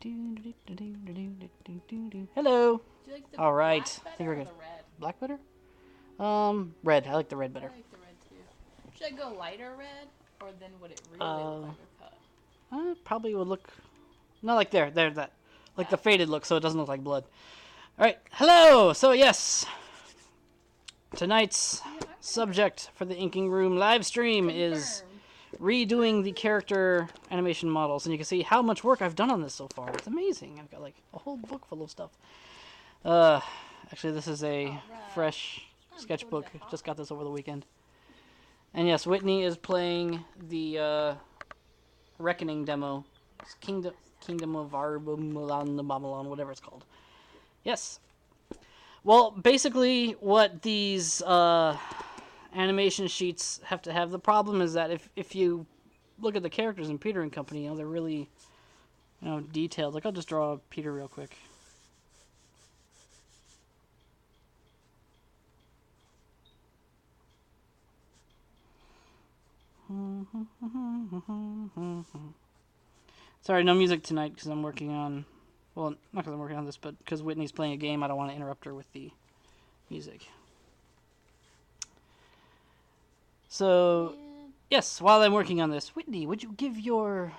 Hello. Do you like the All right. black I think we're better or good. the red? Black better? Red. I like the red I better. like the red too. Should I go lighter red, or then would it really Uh, look like a cut? Probably would look. No, like there, that, like the faded look, so it doesn't look like blood. All right. Hello. So yes, tonight's subject for the Inking Room live stream is redoing the character animation models, and you can see how much work I've done on this so far. It's amazing. I've got like a whole book full of stuff. Actually, this is a fresh sketchbook. Just got this over the weekend. And yes, Whitney is playing the Reckoning demo. It's Kingdom of Babylon, whatever it's called. Yes. Well, basically, what these animation sheets have to have, the problem is that if you look at the characters in Peter and Company, they're really, detailed. Like, I'll just draw Peter real quick. Sorry, no music tonight because I'm working on... Well, not because I'm working on this, but because Whitney's playing a game, I don't want to interrupt her with the music. So, yes, while I'm working on this, Whitney, would you give your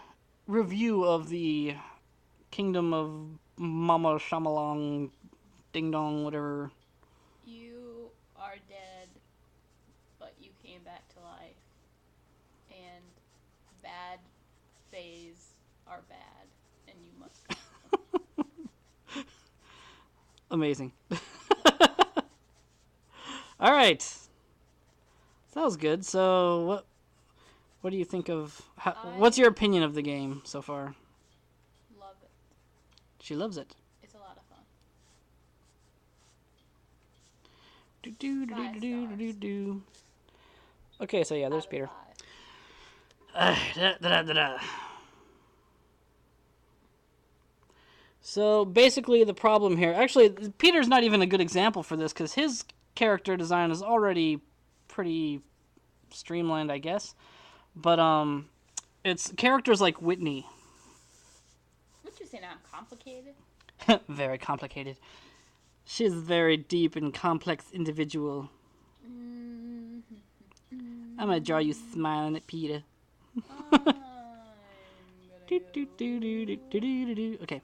review of the Kingdom of Mama Shamalong Ding Dong, whatever? You are dead, but you came back to life. And bad phase are bad, and you must. Amazing. All right. That was good. So, what do you think of... what's your opinion of the game so far? Love it. She loves it. It's a lot of fun. Okay, so yeah, there's Peter. So basically the problem here... Actually, Peter's not even a good example for this because his character design is already pretty streamlined, I guess. But it's characters like Whitney. Would you say not complicated? Very complicated. She's a very deep and complex individual. I'm gonna draw you smiling at Peter. Okay.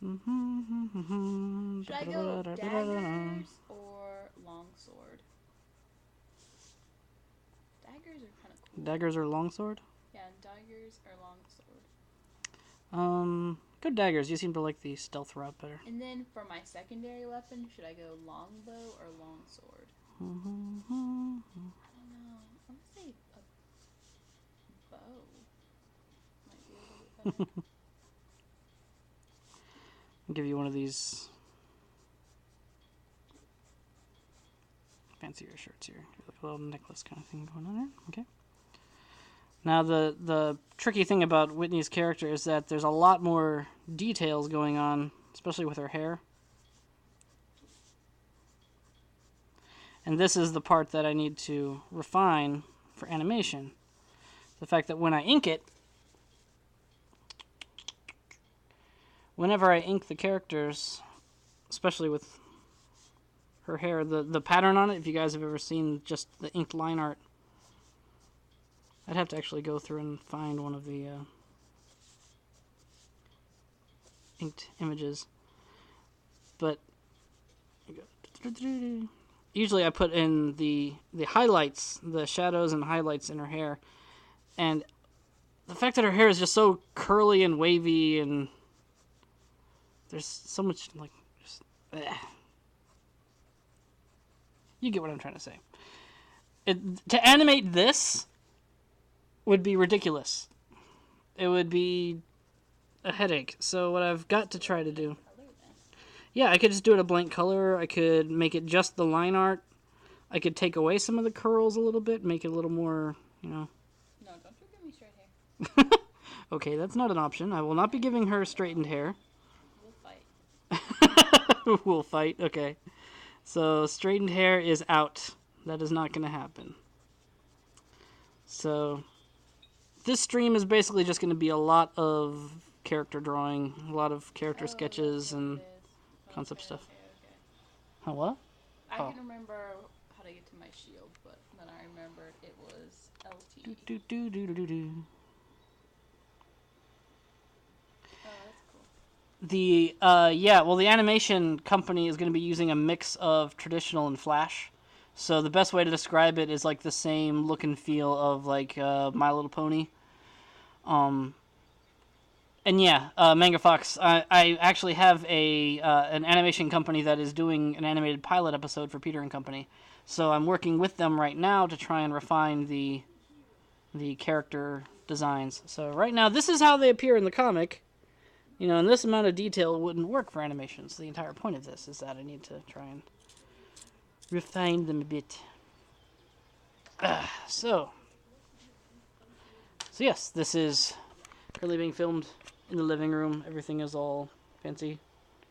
Should I go daggers or longsword? Daggers are kind of cool. Daggers or longsword? Yeah, daggers or longsword. Go daggers. You seem to like the stealth route better. And then for my secondary weapon, should I go longbow or longsword? I don't know. I'm gonna say a bow. Might be a little bit better. I'll give you one of these fancier shirts here. Like a little necklace kind of thing going on there. Okay. Now the tricky thing about Whitney's character is that there's a lot more details going on, especially with her hair. And this is the part that I need to refine for animation. The fact that when I ink it, whenever I ink the characters, especially with her hair, the pattern on it, if you guys have ever seen just the inked line art, I'd have to actually go through and find one of the inked images. But usually I put in the highlights, the shadows and highlights in her hair. And the fact that her hair is just so curly and wavy, and there's so much, like, just, you get what I'm trying to say. To animate this would be ridiculous. It would be a headache. So what I've got to try to do... Yeah, I could just do it a blank color. I could make it just the line art. I could take away some of the curls a little bit, make it a little more, No, don't you give me straight hair. Okay, that's not an option. I will not be giving her straightened hair. We'll fight. We'll fight, okay. So, straightened hair is out. That is not going to happen. So, this stream is basically just going to be a lot of character drawing, a lot of character Oh, sketches that's what and it is. concept Okay, stuff. okay. Huh, what? I Oh. can remember how to get to my shield, but then I remembered it was LT. Do, do, do, do, do, do. Oh, that's cool. The the animation company is going to be using a mix of traditional and Flash. So the best way to describe it is like the same look and feel of like My Little Pony. And yeah, Manga Fox. I actually have an animation company that is doing an animated pilot episode for Peter and Company. So I'm working with them right now to try and refine the character designs. So right now, this is how they appear in the comic. You know, and this amount of detail wouldn't work for animation. So the entire point of this is that I need to try and refine them a bit. So yes, this is currently being filmed in the living room. Everything is all fancy.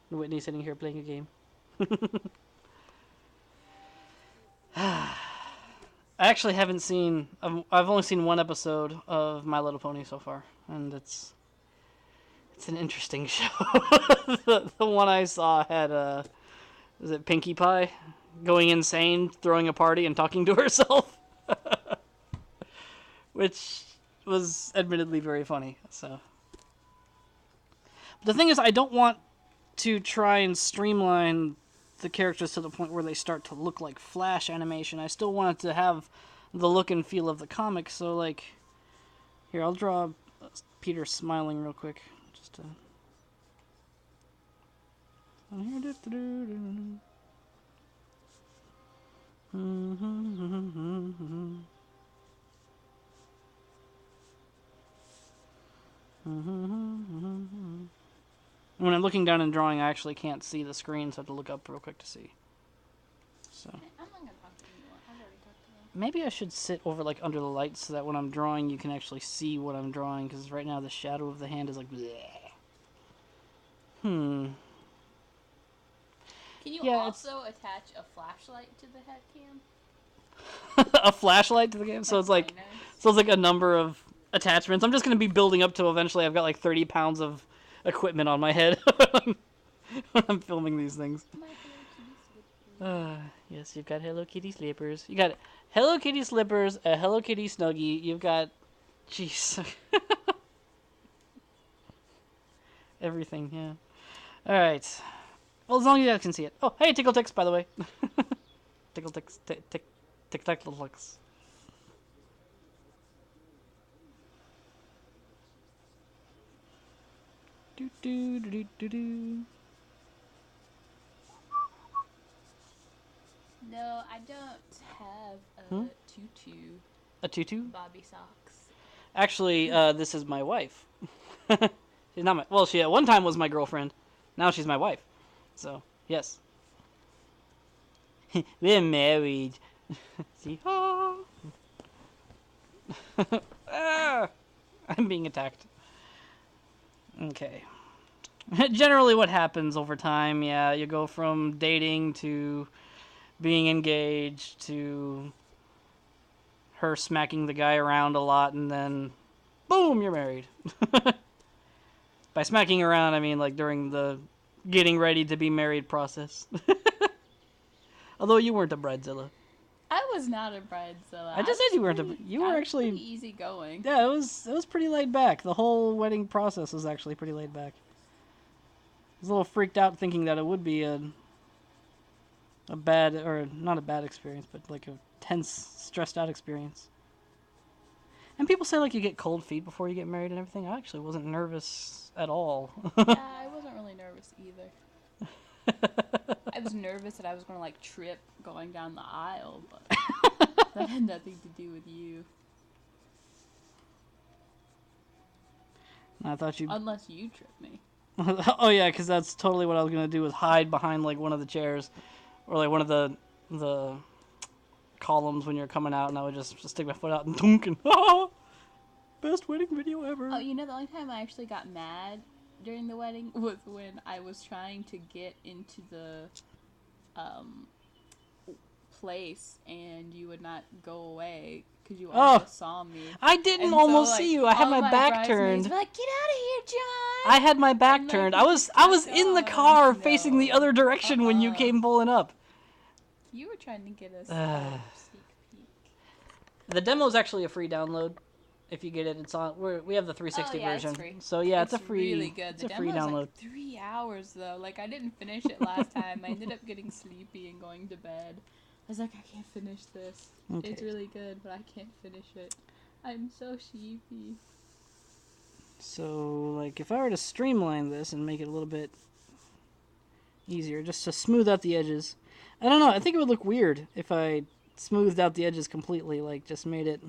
And Whitney sitting here playing a game. I actually haven't seen. I've only seen one episode of My Little Pony so far, and it's an interesting show. the one I saw had is it Pinkie Pie going insane, throwing a party, and talking to herself, which was admittedly very funny. So the thing is, I don't want to try and streamline the characters to the point where they start to look like Flash animation. I still want it to have the look and feel of the comic. So like, here I'll draw Peter smiling real quick, just to. When I'm looking down and drawing, I actually can't see the screen, so I have to look up real quick to see. So I'm not gonna talk to them anymore. I've already talked to them. maybe I should sit over like under the lights so that when I'm drawing, you can actually see what I'm drawing. Because right now the shadow of the hand is like. Bleh. Can you Yeah, also attach a flashlight to the head cam? A flashlight to the game, so it's like a number of attachments. I'm just gonna be building up to eventually. I've got like 30 pounds of equipment on my head when I'm filming these things. My Hello Kitty slippers. Yes, you've got Hello Kitty slippers. You got Hello Kitty slippers, a Hello Kitty snuggie. You've got, jeez, everything. Yeah. All right. Well, as long as you guys can see it. Oh, hey, Tickle Ticks, by the way. Tickle Ticks, Tickle Ticks. Do do do do do do. No, I don't have a tutu. A tutu? Bobby socks. Actually, this is my wife. She's not my. Well, she at one time was my girlfriend. Now she's my wife. So yes, we're married. See? Ah. Ah! I'm being attacked. Okay. Generally, what happens over time? Yeah, you go from dating to being engaged to her smacking the guy around a lot, and then boom, you're married. By smacking around, I mean like during the getting ready to be married process. Although you weren't a bridezilla. I was not a bridezilla. I just said you weren't a. You were actually pretty easy going. Yeah, it was pretty laid back. The whole wedding process was actually pretty laid back. I was a little freaked out thinking that it would be a bad, or not a bad experience, but like a tense, stressed out experience. And people say like you get cold feet before you get married and everything. I actually wasn't nervous at all. Yeah, I wasn't really nervous either. I was nervous that I was going to like trip going down the aisle, but that had nothing to do with you. I thought you. Unless you tripped me. Oh yeah, because that's totally what I was gonna do, was hide behind like one of the chairs, or like one of the columns when you're coming out, and I would just stick my foot out and dunk and best wedding video ever. Oh, you know, the only time I actually got mad during the wedding was when I was trying to get into the place and you would not go away because you Oh. almost saw me. I didn't And almost so, like, see you. I had all my back bridesmaids turned. were like, get out of here, John! I had my back And, like, turned. we I was kept in the going. car facing the No. other direction when you came pulling up. You were trying to get us a sneak peek. The demo is actually a free download. If you get it, it's on. We have the 360 Oh, yeah, version. it's free. So yeah, it's a free. Really good. It's The a free demo's download. like 3 hours though. Like I didn't finish it last time. I ended up getting sleepy and going to bed. I was like, I can't finish this. Okay. It's really good, but I can't finish it. I'm so sheepy. So like, if I were to streamline this and make it a little bit easier, just to smooth out the edges. I don't know. I think it would look weird if I smoothed out the edges completely. Like, just made it.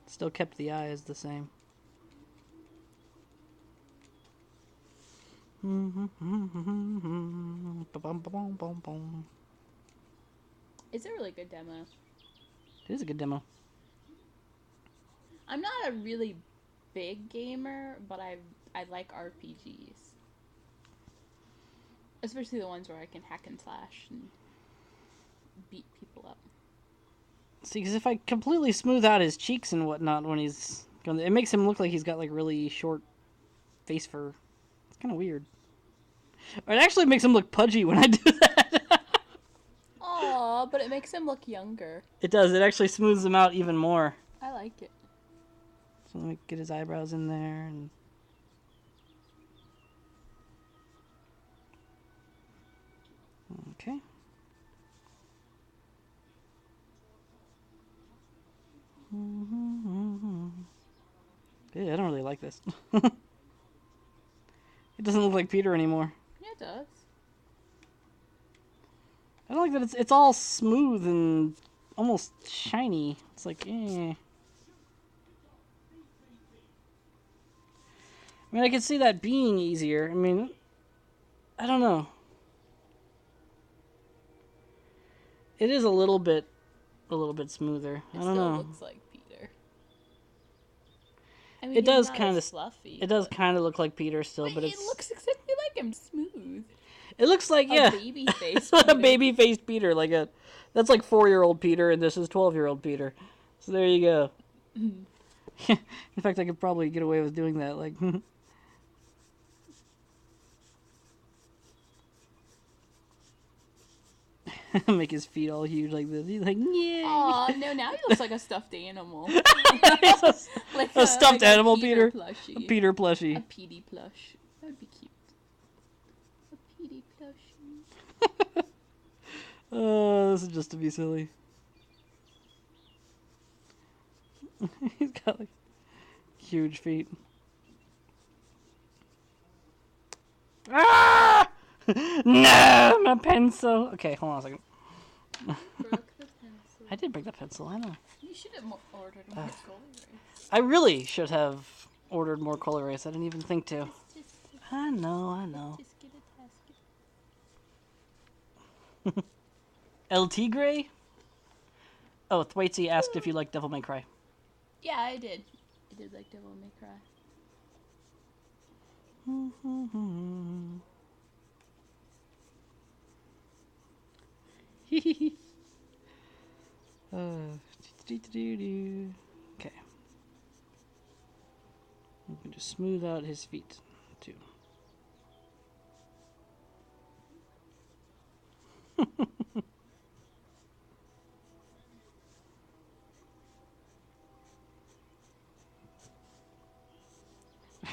Still kept the eyes the same. It's a really good demo. It is a good demo. I'm not a really big gamer, but I like RPGs. Especially the ones where I can hack and slash and beat people up. See, because if I completely smooth out his cheeks and whatnot when he's going, it makes him look like he's got like really short face fur. It's kind of weird. Or it actually makes him look pudgy when I do that. Aw, but it makes him look younger. It does. It actually smooths him out even more. I like it. So let me get his eyebrows in there and. Okay. Yeah, I don't really like this. It doesn't look like Peter anymore. Yeah, it does. I don't like that it's all smooth and almost shiny. It's like, eh. I mean, I could see that being easier. I mean, I don't know. It is a little bit smoother. I don't know. It still looks like Peter. I mean, It does not kind as of fluffy. It does kind of look like Peter still, but it looks exactly like him, smooth. It looks like A yeah, baby face. a baby-faced Peter, like that's like 4-year-old Peter, and this is 12-year-old Peter. So there you go. In fact, I could probably get away with doing that, like. Make his feet all huge like this. He's like, yeah. Aw, no, now he looks like a stuffed animal. Like a stuffed animal, Peter. Plushie. A Peter plushie. A Petey plush. That would be cute. A Petey plushie. Oh, this is just to be silly. He's got like huge feet. Ah! No, my pencil. Okay, hold on a second. Broke the pencil. I did break the pencil. I know. You should have ordered more Color Rays. I really should have ordered more Color Rays. I didn't even think to. I know. Just get a task. El Tigre? Oh, Thwaitesy asked if you like Devil May Cry. Yeah, I did. I did like Devil May Cry. Okay. We can just smooth out his feet, too.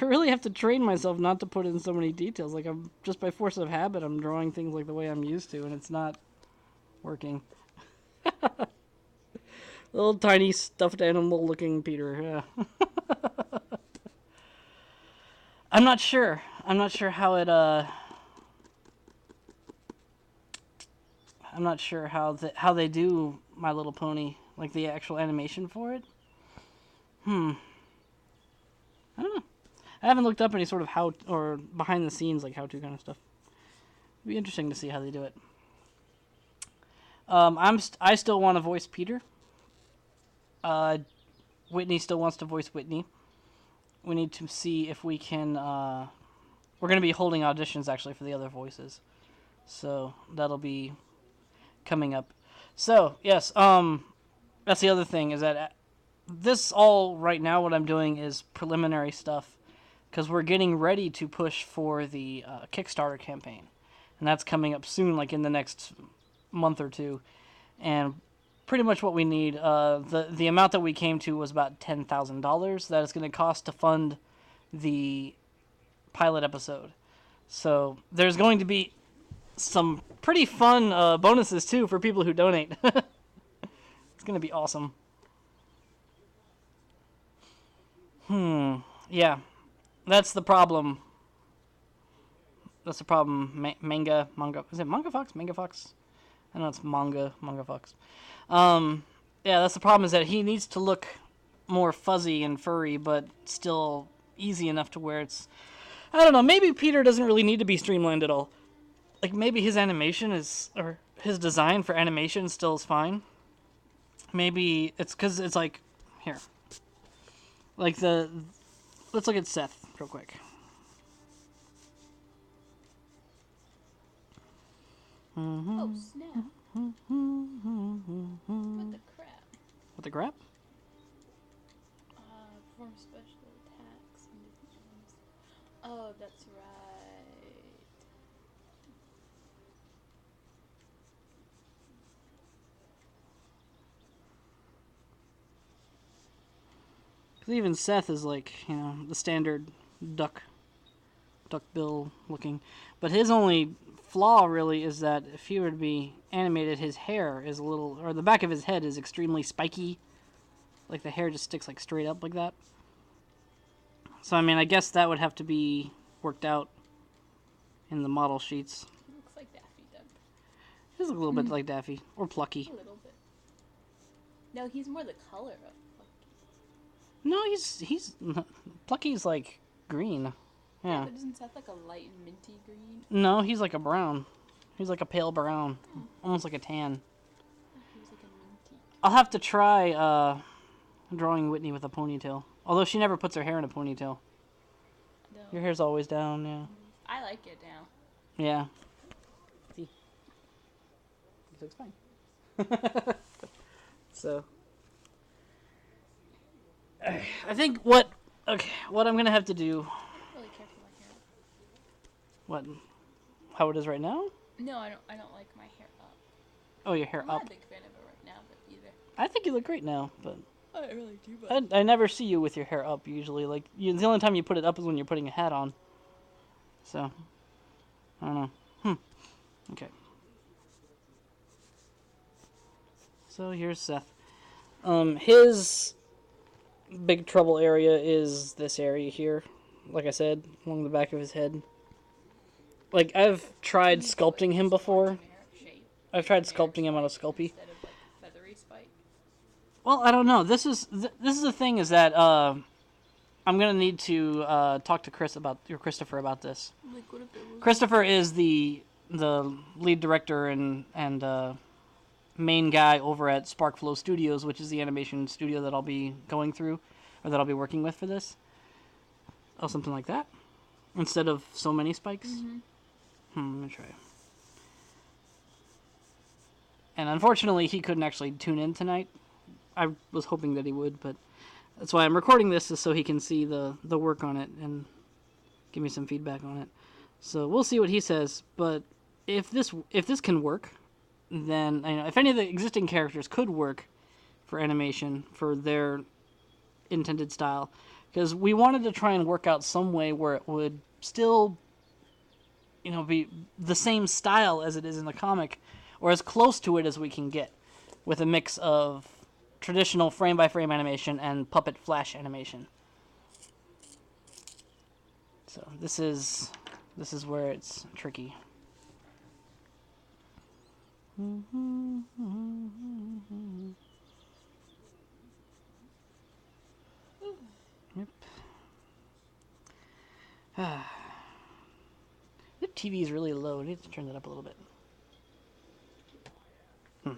I really have to train myself not to put in so many details. Like, I'm just by force of habit, I'm drawing things like the way I'm used to, and it's not working. Little tiny stuffed animal looking Peter, yeah. I'm not sure how it, I'm not sure how they do My Little Pony, like the actual animation for it. I don't know. I haven't looked up any sort of how or behind the scenes like how-to kind of stuff. It'd be interesting to see how they do it. I still want to voice Peter. Whitney still wants to voice Whitney. We need to see if we can. We're going to be holding auditions actually for the other voices, so that'll be coming up. So yes, that's the other thing is that this all right now what I'm doing is preliminary stuff because we're getting ready to push for the Kickstarter campaign, and that's coming up soon, like in the next month or two, and pretty much what we need. The amount that we came to was about $10,000 that it's going to cost to fund the pilot episode. So there's going to be some pretty fun bonuses too for people who donate. It's going to be awesome. Yeah, that's the problem. That's the problem. Manga. Is it Manga Fox? Manga Fox? I know it's Manga Fox. Yeah, that's the problem is that he needs to look more fuzzy and furry, but still easy enough to where it's... I don't know, maybe Peter doesn't really need to be streamlined at all. Like, maybe his animation is... or his design for animation still is fine. Maybe it's because it's like... Here. Like the... Let's look at Seth real quick. Oh, snap. What the crap? What the crap? Perform special attacks and different ones. Oh, that's right. Because even Seth is like, you know, the standard duck bill looking. But his only flaw really is that if he were to be animated, his hair is a little, or the back of his head is extremely spiky. Like the hair just sticks like straight up like that. So I mean, I guess that would have to be worked out in the model sheets. He looks like Daffy Duck. He does look a little bit like Daffy or Plucky. A little bit. No, he's more the color of Plucky. No, he's Plucky's like green. Yeah. But isn't Seth like a light minty green? No, he's like a brown. He's like a pale brown, almost like a tan. He was like a minty. I'll have to try drawing Whitney with a ponytail. Although she never puts her hair in a ponytail. No. Your hair's always down, yeah. I like it now. Yeah. See? It looks fine. So. I think what I'm going to have to do... I really care for my hair. What? How it is right now? No, I don't like my hair up. Oh, your hair I'm up. not a big fan of it right now, but either. I think you look great now, but... I really do, but... I never see you with your hair up usually. Like the only time you put it up is when you're putting a hat on. So, I don't know. Okay. So here's Seth. His big trouble area is this area here. Like I said, along the back of his head. Like I've tried sculpting him before. I've tried sculpting him on a Sculpey. Instead of like feathery spike. Well, I don't know. This is the thing is that I'm gonna need to talk to Christopher about this. Like, what if it was... Christopher is the lead director and main guy over at Sparkflow Studios, which is the animation studio that I'll be going through, or that I'll be working with for this. Oh, something like that. Instead of so many spikes. Let me try. And unfortunately, he couldn't actually tune in tonight. I was hoping that he would, but that's why I'm recording this, is so he can see the work on it and give me some feedback on it. So we'll see what he says. But if this can work, then if any of the existing characters could work for animation for their intended style, because we wanted to try and work out some way where it would still, be the same style as it is in the comic, or as close to it as we can get, with a mix of traditional frame-by-frame animation and puppet flash animation. So this is where it's tricky. Yep. The TV is really low. I need to turn that up a little bit.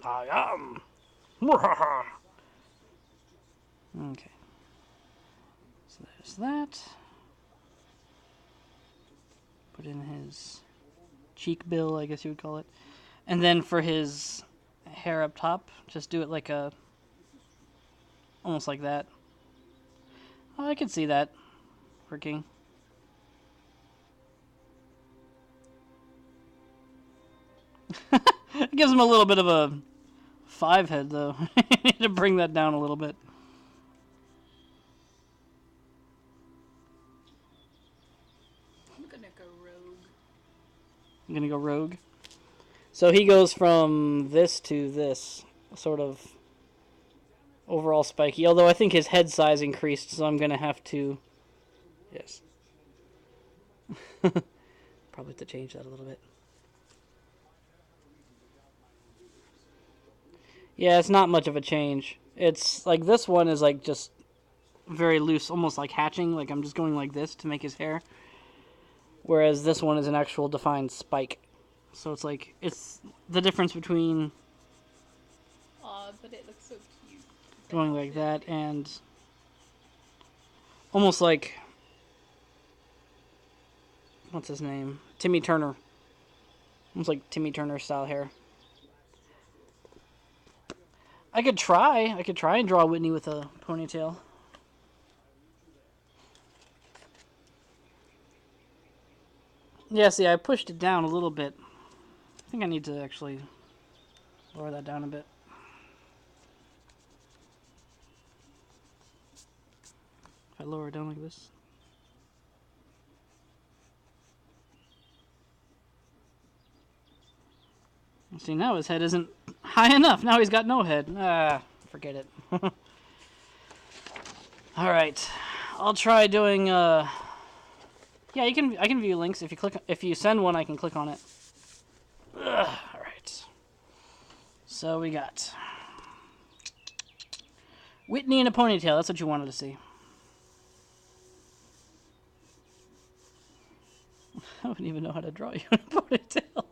I am. Okay. So there's that. Put in his cheek bill, I guess you would call it. And then for his hair up top. Just do it like a, almost like that. Oh, I can see that working. It gives him a little bit of a 5 head, though. You need to bring that down a little bit. I'm gonna go rogue. I'm gonna go rogue. So he goes from this to this, sort of overall spiky. Although I think his head size increased, so I'm gonna have to. Yes. Probably have to change that a little bit. Yeah, it's not much of a change. It's like this one is like just very loose, almost like hatching. Like I'm just going like this to make his hair. Whereas this one is an actual defined spike. So it's like, it's the difference between Aw, but it looks so cute. going like that and almost like, what's his name? Timmy Turner. Almost like Timmy Turner style hair. I could try and draw Whitney with a ponytail. Yeah, see, I pushed it down a little bit. I think I need to actually lower that down a bit. If I lower it down like this. See, now his head isn't high enough. Now he's got no head. Ah, forget it. All right, I'll try doing. Yeah, I can view links if you send one. I can click on it. Ugh, all right. So we got Whitney in a ponytail. That's what you wanted to see. I wouldn't even know how to draw you in a ponytail.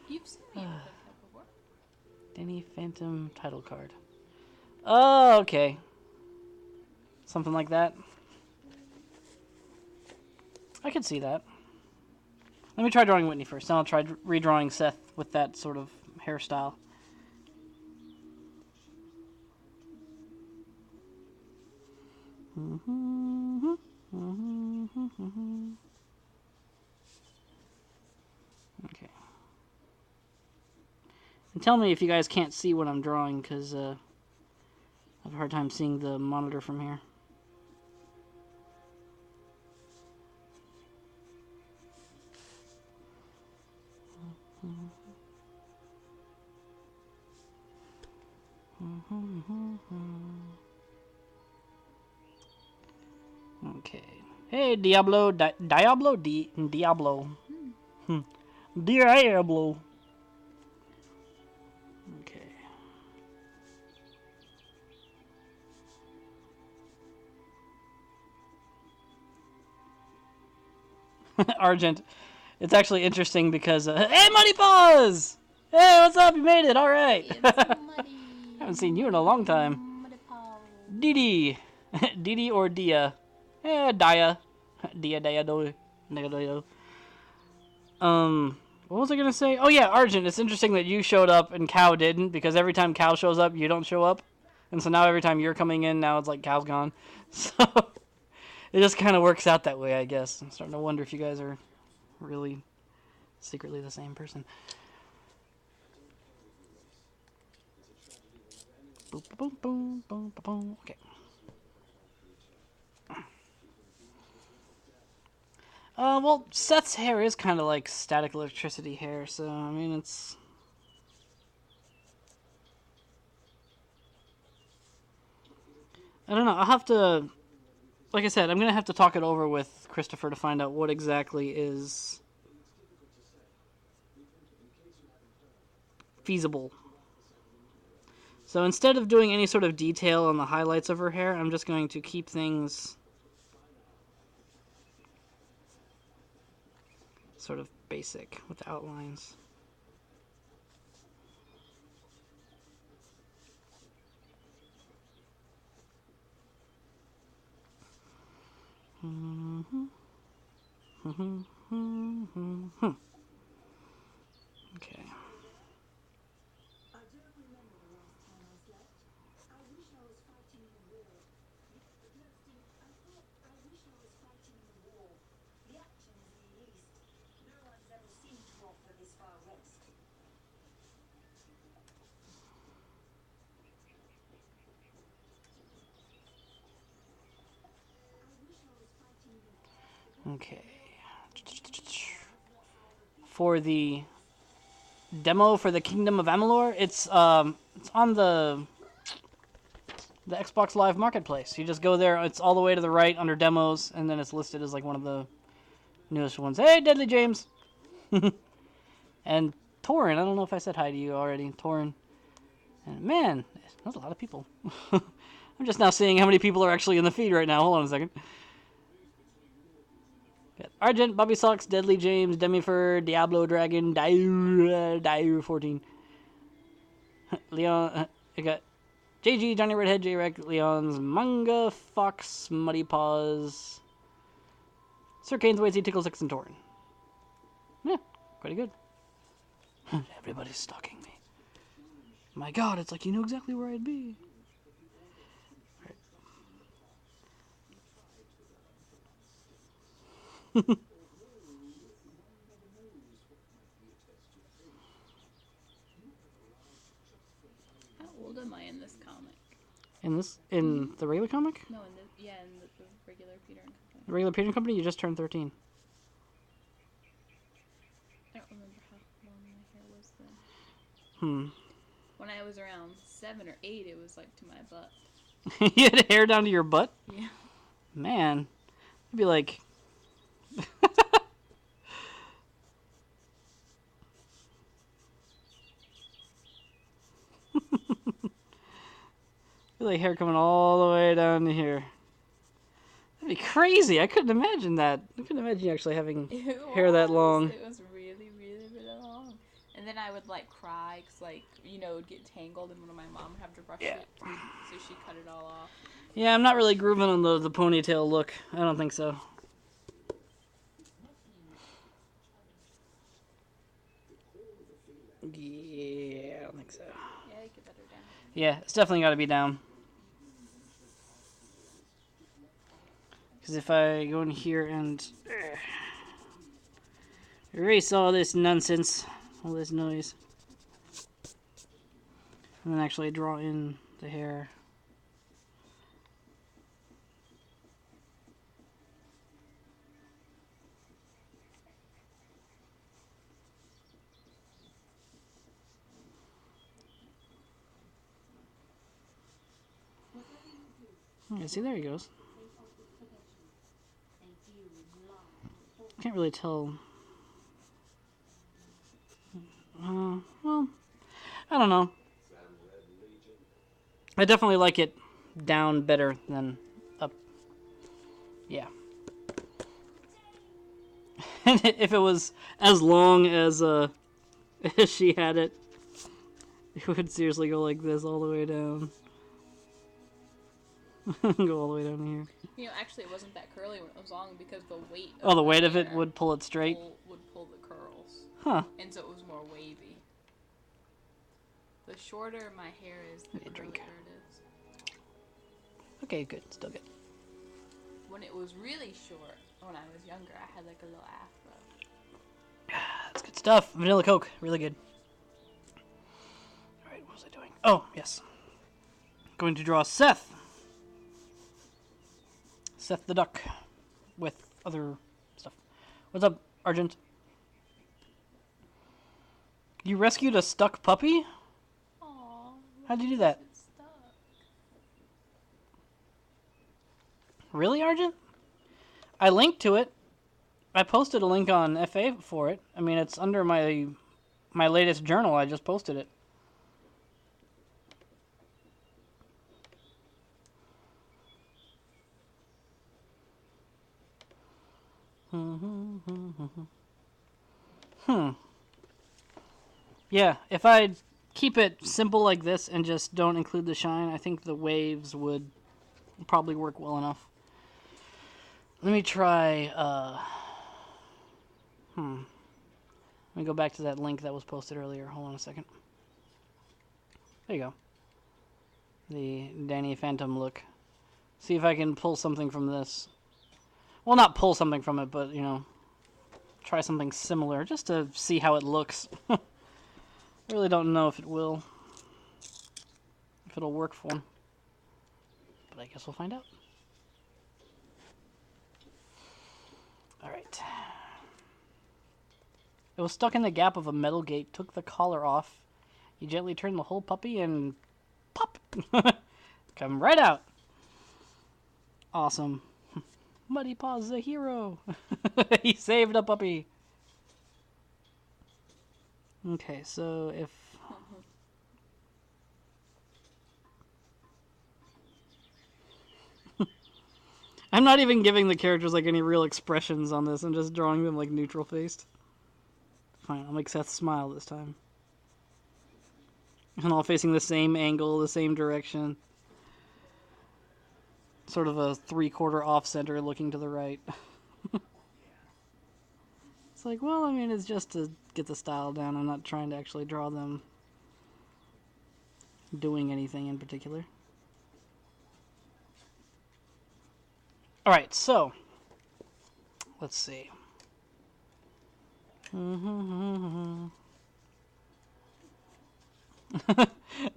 You've seen me with that before. Denny Phantom title card. Oh, okay. Something like that. I could see that. Let me try drawing Whitney first, then I'll try redrawing Seth with that sort of hairstyle. Okay. And tell me if you guys can't see what I'm drawing, because I have a hard time seeing the monitor from here. Okay. Hey, Diablo. Diablo? Diablo. Diablo. Okay. Argent. It's actually interesting because, hey, Muddy Paws! Hey, what's up? You made it. All right. Haven't seen you in a long time. Didi. Didi or Dia. Eh, Dia. Dia, do. What was I gonna say? Oh yeah, Argent. It's interesting that you showed up and Cow didn't, because every time Cow shows up, you don't show up, and so now every time you're coming in, now it's like Cow's gone. So it just kind of works out that way, I guess. I'm starting to wonder if you guys are really secretly the same person. Boom, boom, boom, boom, boom, boom. Okay. Well, Seth's hair is kind of like static electricity hair, so, I mean, it's... I don't know, I'll have to... Like I said, I'm going to have to talk it over with Christopher to find out what exactly is feasible. So instead of doing any sort of detail on the highlights of her hair, I'm just going to keep things sort of basic with the outlines. Okay. Okay. For the demo for the Kingdom of Amalur, it's on the Xbox Live Marketplace. You just go there. It's all the way to the right under demos, and then it's listed as like one of the newest ones. Hey, Deadly James, and Torin. I don't know if I said hi to you already, Torin. And man, there's a lot of people. I'm just now seeing how many people are actually in the feed right now. Hold on a second. Argent, Bobby Socks, Deadly James, Demifur, Diablo Dragon, Dire 14. Leon, I got JG, Johnny Redhead, J-Rec, Leon's Manga, Fox, Muddy Paws, Sir Kane's Waitsy, Tickle 6, and Torin. Yeah, pretty good. Everybody's stalking me. My god, it's like you knew exactly where I'd be. Right. How old am I in this comic? In the regular comic? No, in the regular Peter and Company. The regular Peter and Company, you just turned 13. I don't remember how long my hair was then. When I was around 7 or 8, it was like to my butt. You had hair down to your butt? Yeah. Man. I'd be like... like hair coming all the way down to here. That'd be crazy. I couldn't imagine that. I couldn't imagine you actually having hair that long. It was really, really, really long. And then I would like cry because like, it would get tangled and my mom would have to brush it. So she cut it all off. Yeah, I'm not really grooving on the ponytail look. I don't think so. Yeah, I don't think so. Yeah, get better down. Yeah, it's definitely got to be down. Because if I go in here and erase all this nonsense, all this noise, and then actually draw in the hair. Yeah, see, there he goes. Can't really tell. Well, I don't know. I definitely like it down better than up. Yeah. And if it was as long as as she had it, it would seriously go like this all the way down. Go all the way down here. Actually, it wasn't that curly when it was long because the weight. Oh, the weight of it would pull it straight. Would pull the curls. Huh. And so it was more wavy. The shorter my hair is, the curlier it is. Okay, good. Still good. When it was really short, when I was younger, I had like a little afro. That's good stuff. Vanilla Coke. Really good. Alright, what was I doing? Oh, yes. Going to draw Seth. Seth the Duck. With other stuff. What's up, Argent? You rescued a stuck puppy? Aww. How'd you do that? It's stuck. Really, Argent? I linked to it. I posted a link on FA for it. I mean, it's under my latest journal. I just posted it. Yeah, if I keep it simple like this and just don't include the shine, I think the waves would probably work well enough. Let me try, let me go back to that link that was posted earlier. Hold on a second. There you go. The Danny Phantom look. See if I can pull something from this. Well, not pull something from it, but, try something similar just to see how it looks. I really don't know if it will. If it'll work for him. But I guess we'll find out. It was stuck in the gap of a metal gate. Took the collar off. He gently turned the whole puppy and pop! Come right out. Awesome. Muddy Paw's a hero. He saved a puppy. Okay, so if... I'm not even giving the characters like any real expressions on this. I'm just drawing them like neutral faced. Fine, I'll make Seth smile this time. And all facing the same angle, the same direction. Sort of a 3/4 off center looking to the right. It's like, well, I mean, it's just to get the style down. I'm not trying to actually draw them doing anything in particular. Alright, so let's see.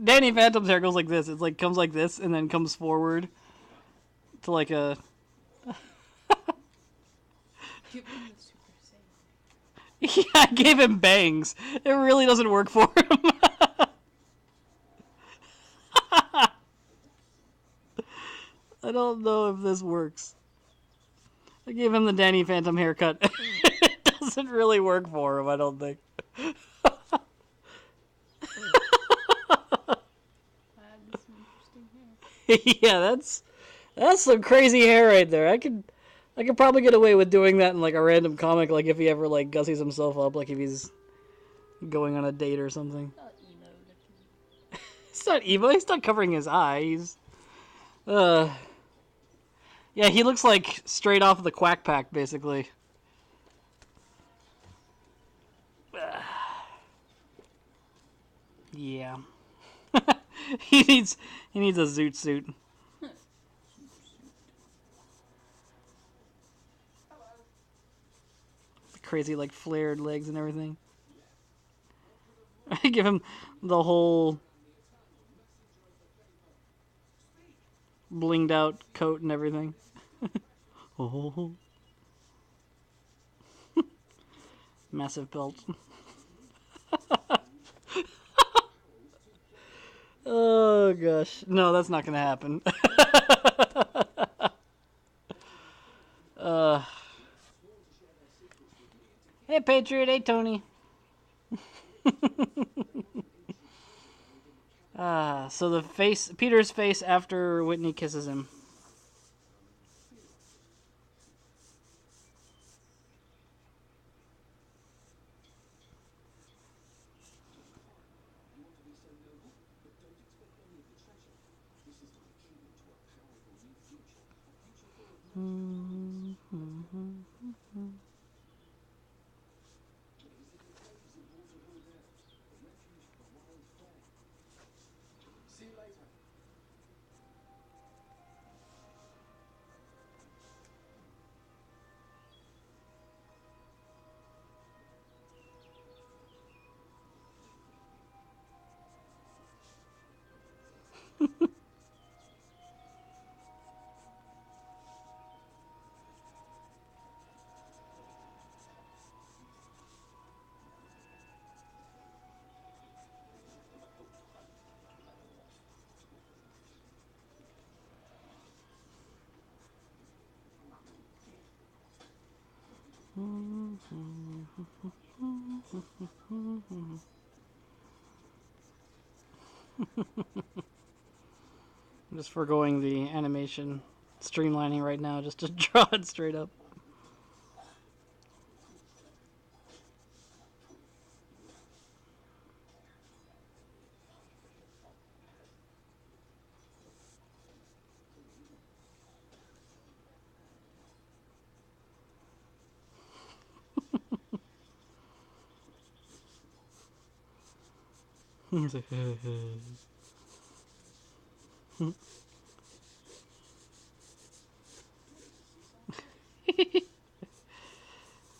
Danny Phantom's hair goes like this. It's like comes like this and then comes forward to like a... Give him the Super Saiyan. Yeah, I gave him bangs. It really doesn't work for him. I don't know if this works. I gave him the Danny Phantom haircut. It doesn't really work for him, I don't think. I have some interesting hair. Yeah, that's some crazy hair right there. I could probably get away with doing that in like a random comic, like if he ever like gussies himself up, like if he's going on a date or something. Not emo. It's not emo. He's not covering his eyes. Yeah, he looks like straight off of the Quack Pack, basically. Yeah. he needs a zoot suit. Crazy like flared legs and everything. I give him the whole blinged out coat and everything. Oh. Massive belt. Oh gosh. No, that's not gonna happen. Hey Patriot, hey Tony. So the face, Peter's face after Whitney kisses him. I'm just foregoing the animation streamlining right now just to draw it straight up. He's like,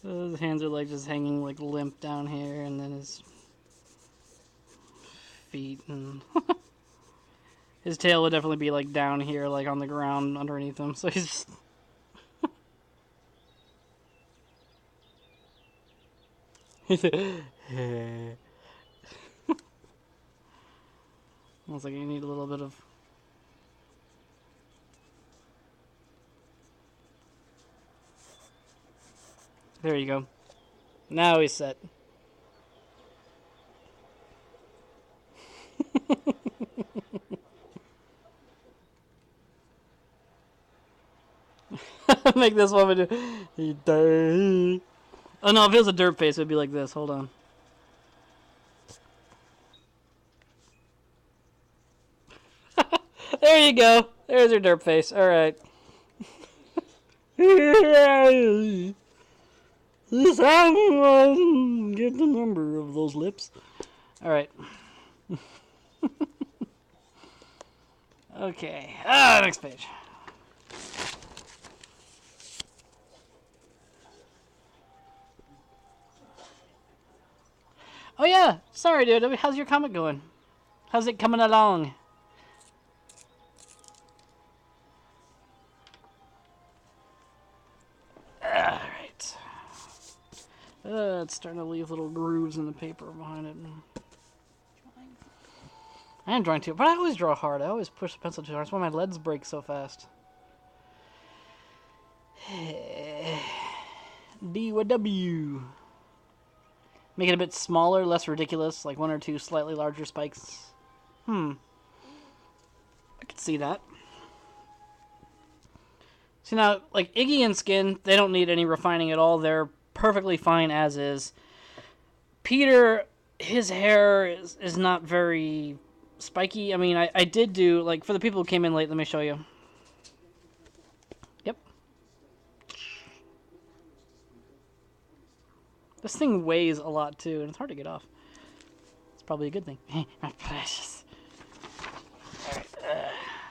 his hands are like just hanging like limp down here, and then his feet and his tail would definitely be like down here, like on the ground underneath him. So he's just... Looks like you need a little bit of... There you go. Now he's set. Make this woman do... He died. Oh no, if it was a dirt face, it would be like this. Hold on. There you go. There's your derp face. All right. Get the number of those lips. All right. Okay. Next page. Oh yeah. Sorry, dude. How's your comic going? How's it coming along? Alright. It's starting to leave little grooves in the paper behind it. I am drawing too, but I always draw hard. I always push the pencil too hard. That's why my leads break so fast. D-W. Make it a bit smaller, less ridiculous, like one or two slightly larger spikes. I could see that. See now, like Iggy and Skin, they don't need any refining at all. They're perfectly fine as is. Peter, his hair is not very spiky. I mean, I did do, like, for the people who came in late, let me show you. Yep. This thing weighs a lot, too, and it's hard to get off. It's probably a good thing. My precious. Alright.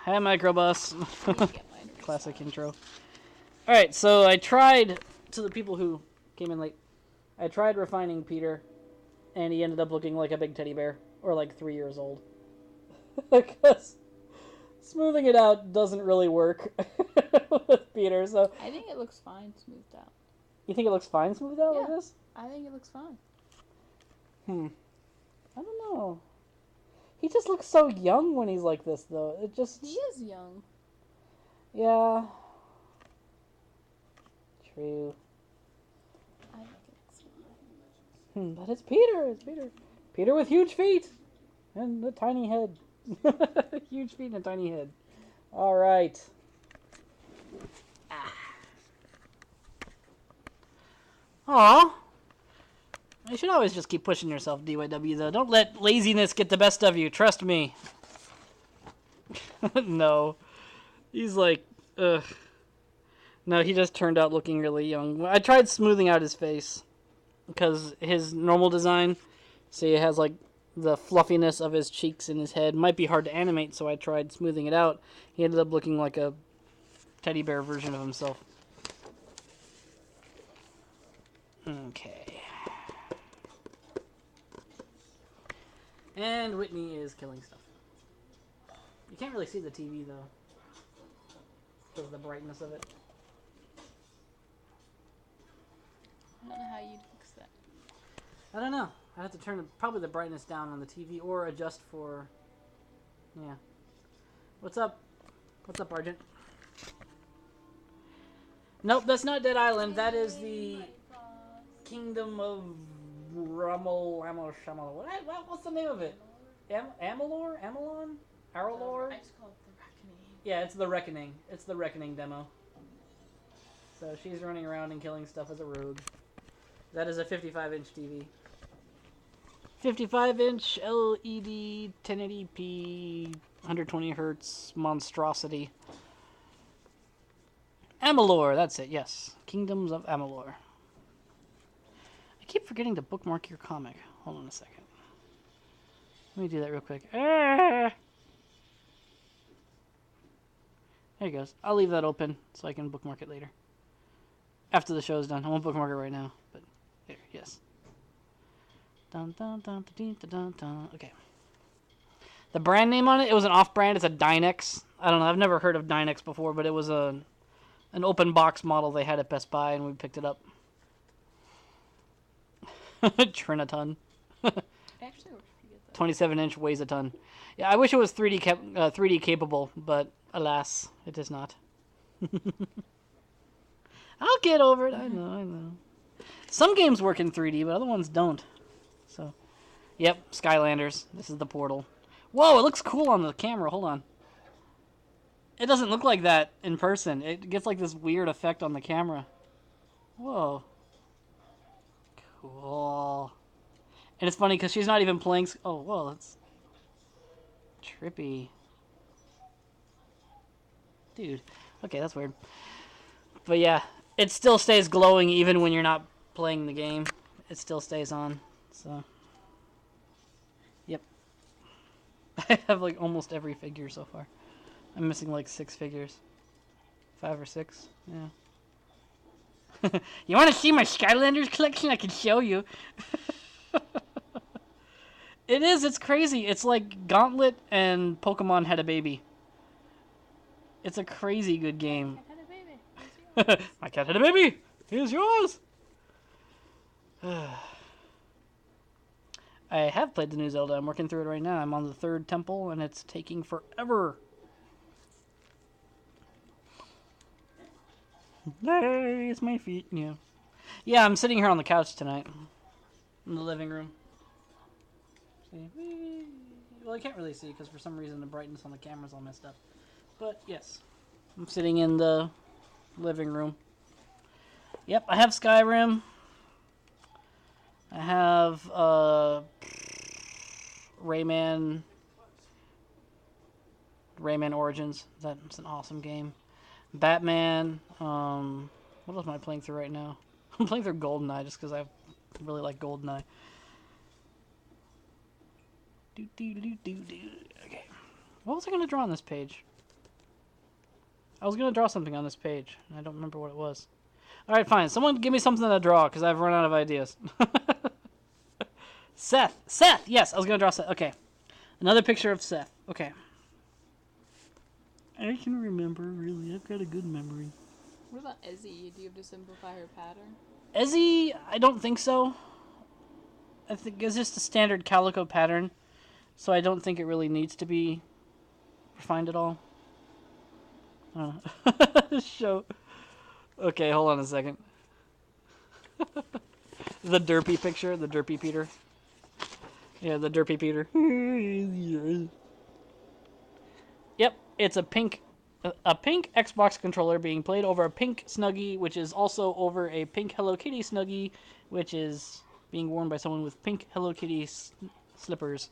Hi, Microbus. Classic intro. Alright, so I tried, to the people who came in late, I tried refining Peter, and he ended up looking like a big teddy bear, or like 3 years old. Because smoothing it out doesn't really work with Peter, so... I think it looks fine smoothed out. You think it looks fine smoothed out like Yeah. this? I think it looks fine. I don't know. He just looks so young when he's like this, though. It just... He is young. Yeah. True. I think it's fine. But it's Peter. It's Peter. Peter with huge feet and a tiny head. Huge feet and a tiny head. All right. Aw. You should always just keep pushing yourself, DYW, though. Don't let laziness get the best of you. Trust me. No. He's like, ugh. No, he just turned out looking really young. I tried smoothing out his face because his normal design, see, it has like the fluffiness of his cheeks and his head. Might be hard to animate, so I tried smoothing it out. He ended up looking like a teddy bear version of himself. Okay. And Whitney is killing stuff. You can't really see the TV, though, because of the brightness of it. I don't know how you'd fix that. I don't know. I have to turn probably the brightness down on the TV or adjust for... Yeah. What's up? What's up, Argent? Nope, that's not Dead Island. That is the Kingdom of Rummel... What's the name of it? Amalur? Amalon? Aralor? I just call it the Reckoning. Yeah, it's the Reckoning. It's the Reckoning demo. So she's running around and killing stuff as a rogue. That is a 55-inch TV. 55-inch LED 1080p 120 hertz monstrosity. Amalur, that's it, yes. Kingdoms of Amalur. I keep forgetting to bookmark your comic. Hold on a second. Let me do that real quick. There he goes. I'll leave that open so I can bookmark it later. After the show's done. I won't bookmark it right now, but there, yes. Dun, dun, dun, dun, dun, dun, dun. Okay. The brand name on it, it was an off-brand. It's a Dynex. I don't know. I've never heard of Dynex before, but it was an open box model they had at Best Buy, and we picked it up. Trinaton. It actually works pretty good though. 27-inch weighs a ton. Yeah, I wish it was 3D capable, but alas, it is not. I'll get over it. I know. Some games work in 3D, but other ones don't. So, yep, Skylanders. This is the portal. Whoa, it looks cool on the camera. Hold on. It doesn't look like that in person. It gets like this weird effect on the camera. Whoa. Cool. And it's funny because she's not even playing. Oh, whoa, that's trippy. Dude. Okay, that's weird. But yeah, it still stays glowing even when you're not playing the game. It still stays on. So, yep. I have like almost every figure so far. I'm missing like 6 figures. 5 or 6. Yeah. You want to see my Skylanders collection? I can show you. It is. It's crazy. It's like Gauntlet and Pokemon had a baby. It's a crazy good game. I had a baby. It's yours. My cat had a baby. Here's yours. I have played the new Zelda. I'm working through it right now. I'm on the 3rd temple, and it's taking forever. Hey, it's my feet. Yeah. Yeah, I'm sitting here on the couch tonight. In the living room. See? Well, I can't really see because for some reason the brightness on the camera's all messed up. But, yes. I'm sitting in the living room. Yep, I have Skyrim. I have Rayman Origins. That's an awesome game. Batman. What else am I playing through right now? I'm playing through GoldenEye just because I really like GoldenEye. Okay. What was I going to draw on this page? I was going to draw something on this page. And I don't remember what it was. Alright, fine. Someone give me something to draw because I've run out of ideas. Seth! Yes, I was going to draw Seth. Okay. Another picture of Seth. Okay. I can remember, really. I've got a good memory. What about Ezzy? Do you have to simplify her pattern? Ezzy, I don't think so. I think it's just a standard calico pattern. So I don't think it really needs to be refined at all. Show. Okay, hold on a second. The derpy picture, the derpy Peter. Yeah, the derpy Peter. Yep, it's a pink Xbox controller being played over a pink Snuggie, which is also over a pink Hello Kitty Snuggie, which is being worn by someone with pink Hello Kitty slippers.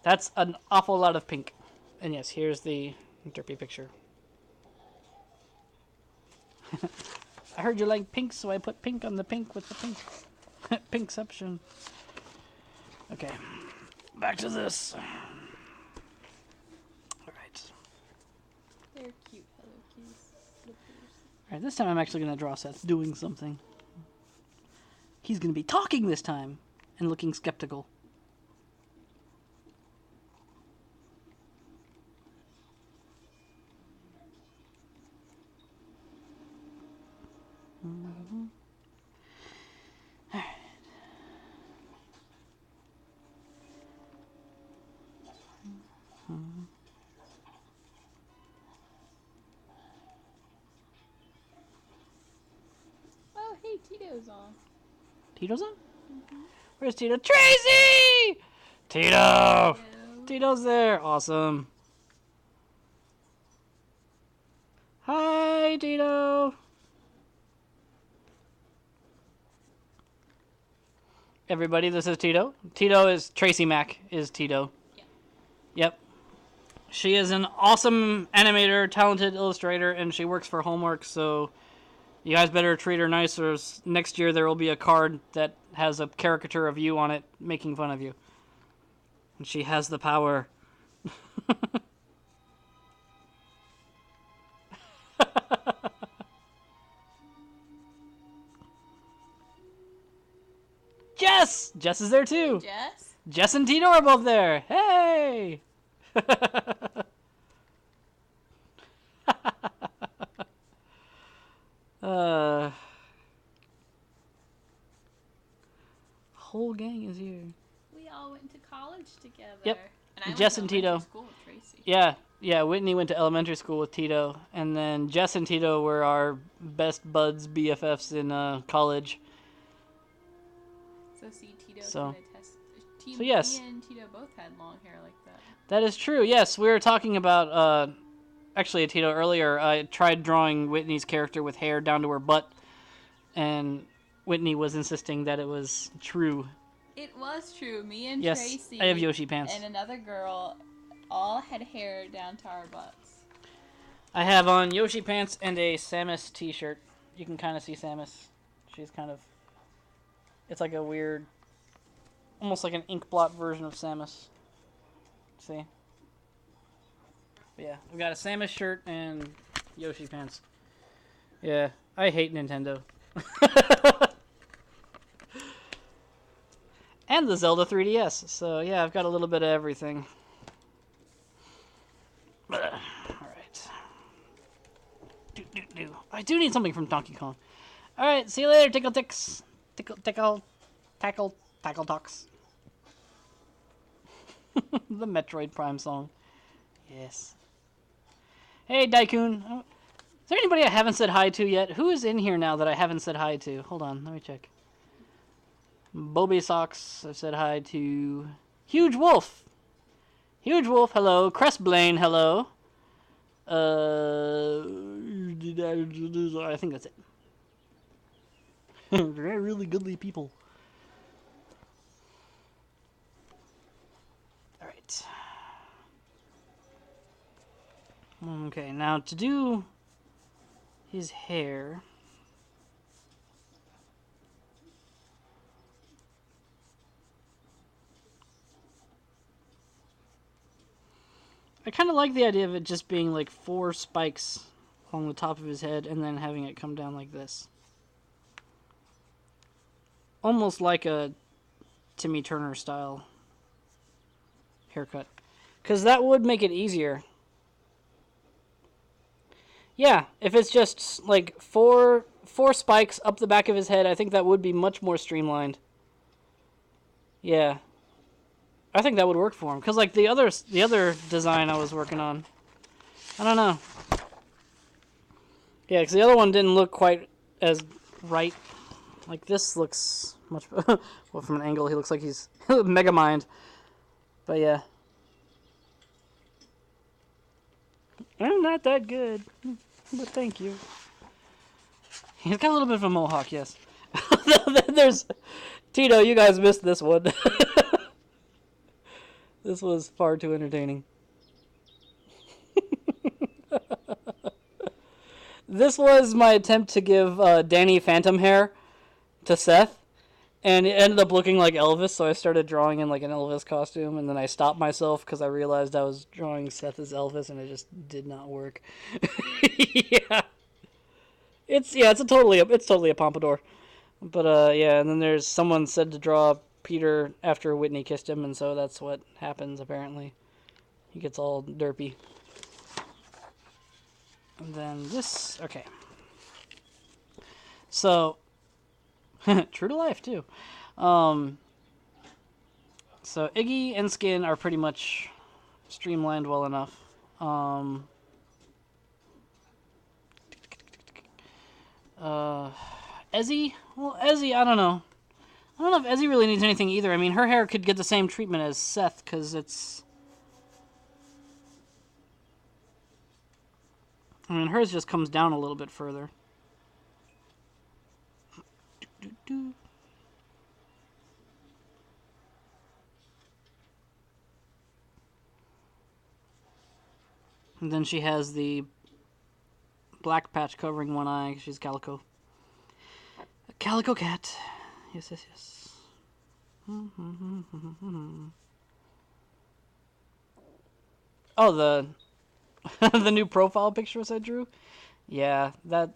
That's an awful lot of pink. And yes, here's the derpy picture. I heard you like pink, so I put pink on the pink with the pink. Pinkception. Okay, back to this. Alright. They're cute Hello Kitty slippers. Alright, this time I'm actually going to draw Seth doing something. He's going to be talking this time and looking skeptical. Mm-hmm. Alright. Mm-hmm. Oh, hey, Tito's on. Tito's on? Mm-hmm. Where's Tito? Tracy! Tito! Hello. Tito's there. Awesome. Hi, Tito. Everybody, this is Tito. Tito is Tracy Mack is Tito. Yeah. Yep. She is an awesome animator, talented illustrator, and she works for Homework, so you guys better treat her nice, or next year there will be a card that has a caricature of you on it making fun of you. And she has the power. Jess! Jess is there too. Jess? Jess and Tito are both there. Hey! whole gang is here. We all went to college together. Yep. And I Jess went and to elementary Tito. school with Tracy. Yeah. Whitney went to elementary school with Tito, and then Jess and Tito were our best buds, BFFs in college. So see, Tito So- can attest. so yes. Me and Tito both had long hair like that. That is true. Yes, we were talking about. Actually, Tito, earlier, I tried drawing Whitney's character with hair down to her butt, and Whitney was insisting that it was true. It was true. Me and Yes, Tracy I have Yoshi pants. and another girl all had hair down to our butts. I have on Yoshi pants and a Samus t-shirt. You can kind of see Samus. She's kind of... It's like a weird... Almost like an ink blot version of Samus. See? But yeah, we got a Samus shirt and Yoshi pants. Yeah, I hate Nintendo. And the Zelda 3DS. So yeah, I've got a little bit of everything. Alright. I do need something from Donkey Kong. Alright, see you later, Tickle Ticks. Tackle Talks. The Metroid Prime song. Yes. Hey, Daikun. Is there anybody I haven't said hi to yet? Who is in here now that I haven't said hi to? Hold on, let me check. Bobby Socks, I've said hi to. Huge Wolf. Huge Wolf, hello. Crest Blaine, hello. I think that's it. They're really goodly people. Alright. Okay, now to do his hair. I kind of like the idea of it just being like 4 spikes along the top of his head and then having it come down like this. Almost like a Timmy Turner style haircut. Because that would make it easier. Yeah, if it's just like four spikes up the back of his head, I think that would be much more streamlined. Yeah. I think that would work for him. Because like the other design I was working on, I don't know. Yeah, because the other one didn't look quite as right. Like this looks much well from an angle. He looks like he's Megamind. But yeah, I'm not that good, but thank you. He's got a little bit of a mohawk, yes. There's Tito. You guys missed this one. This was far too entertaining. This was my attempt to give Danny Phantom hair to Seth, and it ended up looking like Elvis, so I started drawing in like an Elvis costume, and then I stopped myself because I realized I was drawing Seth as Elvis, and it just did not work. Yeah. It's totally a pompadour. But yeah, and then there's someone said to draw Peter after Whitney kissed him, and so that's what happens apparently. He gets all derpy. And then this, okay. So, true to life too. So Iggy and Skin are pretty much streamlined well enough. Ezzy? Well, Ezzy, I don't know. I don't know if Ezzy really needs anything either. I mean, her hair could get the same treatment as Seth, because it's... I mean, hers just comes down a little bit further. And then she has the black patch covering one eye. She's Calico. A Calico cat. Yes, yes, yes. Oh, the the new profile pictures I drew? Yeah, that...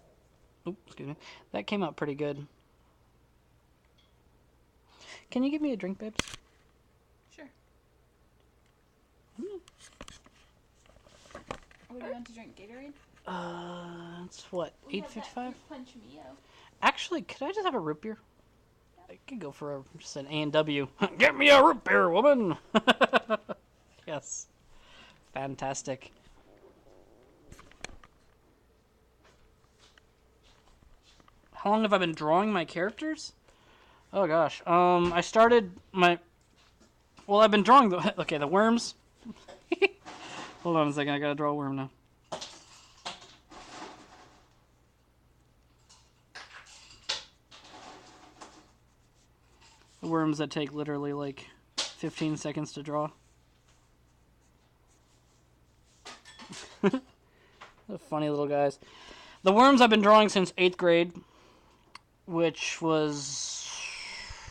Oops, excuse me. That came out pretty good. Can you give me a drink, babes? Sure. What do you want to drink? Gatorade? It's what, 8:55? Punch Mio. Actually, could I just have a root beer? Yeah. I could go for just an A&W. Get me a root beer, woman! Yes. Fantastic. How long have I been drawing my characters? Oh gosh. I started my... Well, I've been drawing the... Okay, the worms. Hold on a second, I gotta draw a worm now. The worms that take literally like 15 seconds to draw. The funny little guys. The worms I've been drawing since 8th grade, which was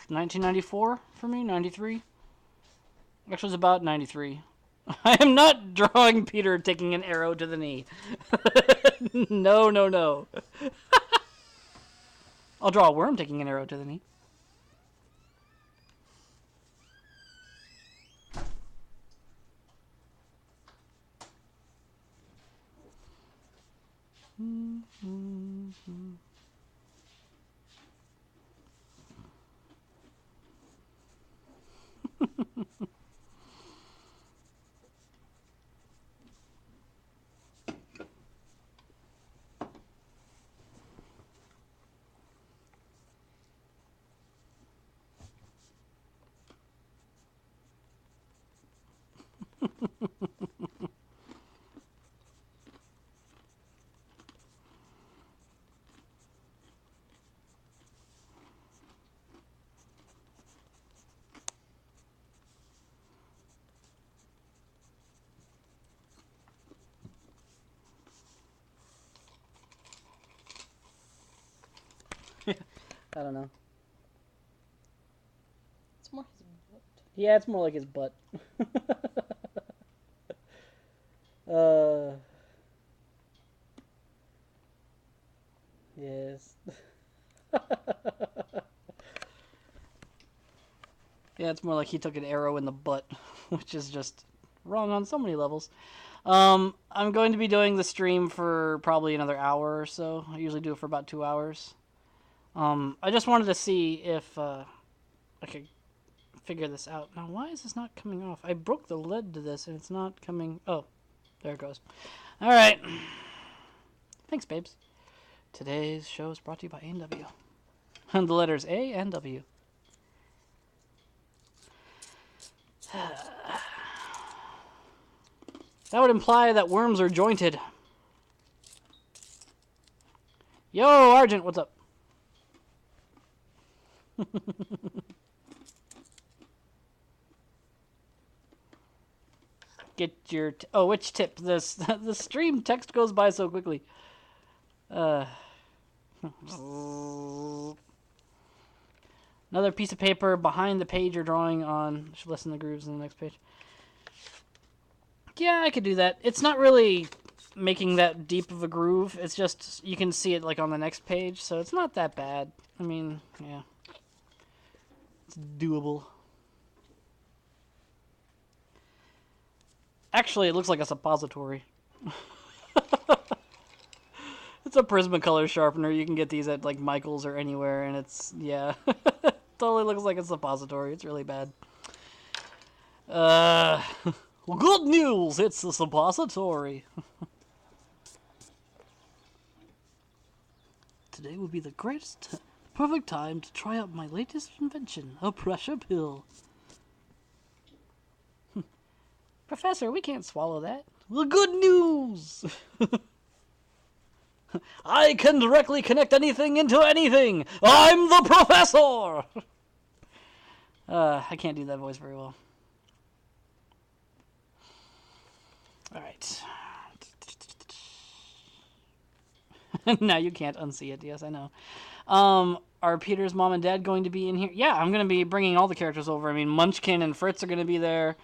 1994 for me, 93. Actually, it was about 93. I am not drawing Peter taking an arrow to the knee. No, no, no. I'll draw a worm taking an arrow to the knee. I don't know. It's more his butt. Yeah, it's more like his butt. Yes. Yeah, it's more like he took an arrow in the butt, which is just wrong on so many levels. I'm going to be doing the stream for probably another hour or so. I usually do it for about 2 hours. I just wanted to see if I could figure this out. Now, why is this not coming off? I broke the lid to this and it's not coming... Oh, there it goes. All right. Thanks, babes. Today's show is brought to you by A&W. And the letters A and W. That would imply that worms are jointed. Yo, Argent, what's up? Get your... Oh, which tip? This the stream text goes by so quickly. Another piece of paper behind the page you're drawing on. Should lessen the grooves in the next page. Yeah, I could do that. It's not really making that deep of a groove. It's just, you can see it like on the next page, so it's not that bad. I mean, yeah. It's doable. Actually, it looks like a suppository. It's a Prismacolor sharpener. You can get these at like Michael's or anywhere, and it's, yeah. Totally looks like a suppository. It's really bad. Good news! It's a suppository. Today would be the perfect time to try out my latest invention, a pressure pill. Professor, we can't swallow that. Well, good news! I can directly connect anything into anything! I'm the professor! I can't do that voice very well. Alright. Now you can't unsee it. Yes, I know. Are Peter's mom and dad going to be in here? Yeah, I'm going to be bringing all the characters over. I mean, Munchkin and Fritz are going to be there.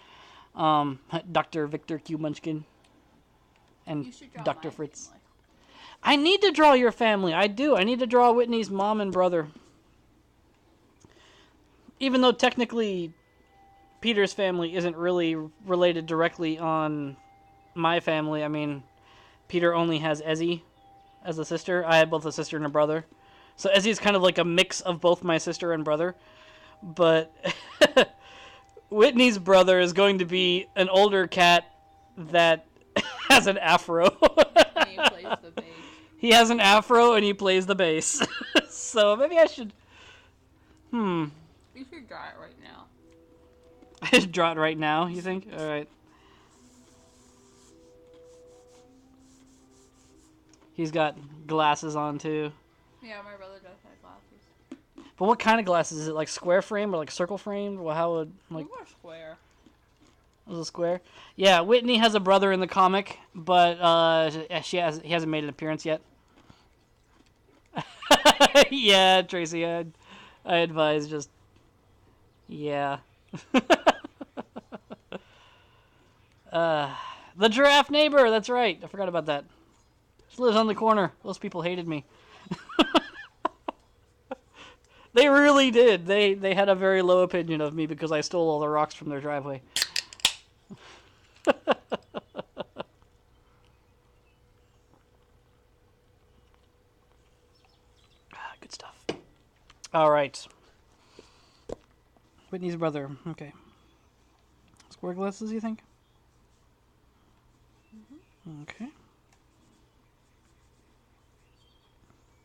Dr. Victor Q. Munchkin. And Dr. Fritz. Family. I need to draw your family. I do. I need to draw Whitney's mom and brother. Even though technically Peter's family isn't really related directly on my family. I mean, Peter only has Ezzy as a sister. I had both a sister and a brother. So Ezzy's kind of like a mix of both my sister and brother. But Whitney's brother is going to be an older cat that has an afro. And he plays the bass. He has an afro and he plays the bass. So maybe I should... You should draw it right now. I should draw it right now, you think? Alright. He's got glasses on too. Yeah, my brother does have glasses. But what kind of glasses? Is it like square frame or like circle frame? Well, how would like... More square. Was it square? Yeah, Whitney has a brother in the comic, but he hasn't made an appearance yet. Yeah, Tracy, I advise just... Yeah. The giraffe neighbor, that's right. I forgot about that. She lives on the corner. Those people hated me. They really did. They had a very low opinion of me because I stole all the rocks from their driveway. Good stuff. All right. Whitney's brother. Okay. Square glasses, you think? Okay.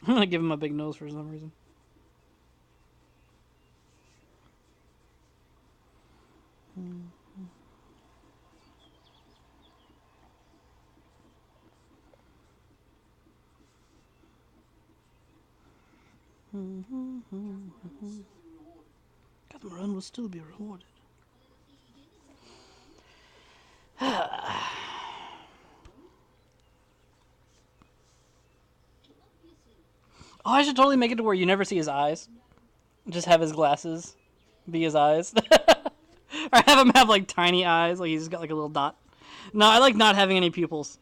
I'm gonna give him a big nose for some reason. Captain Run will still be rewarded. Oh, I should totally make it to where you never see his eyes. Just have his glasses be his eyes. Or have him have like tiny eyes, like he's got like a little dot. No, I like not having any pupils.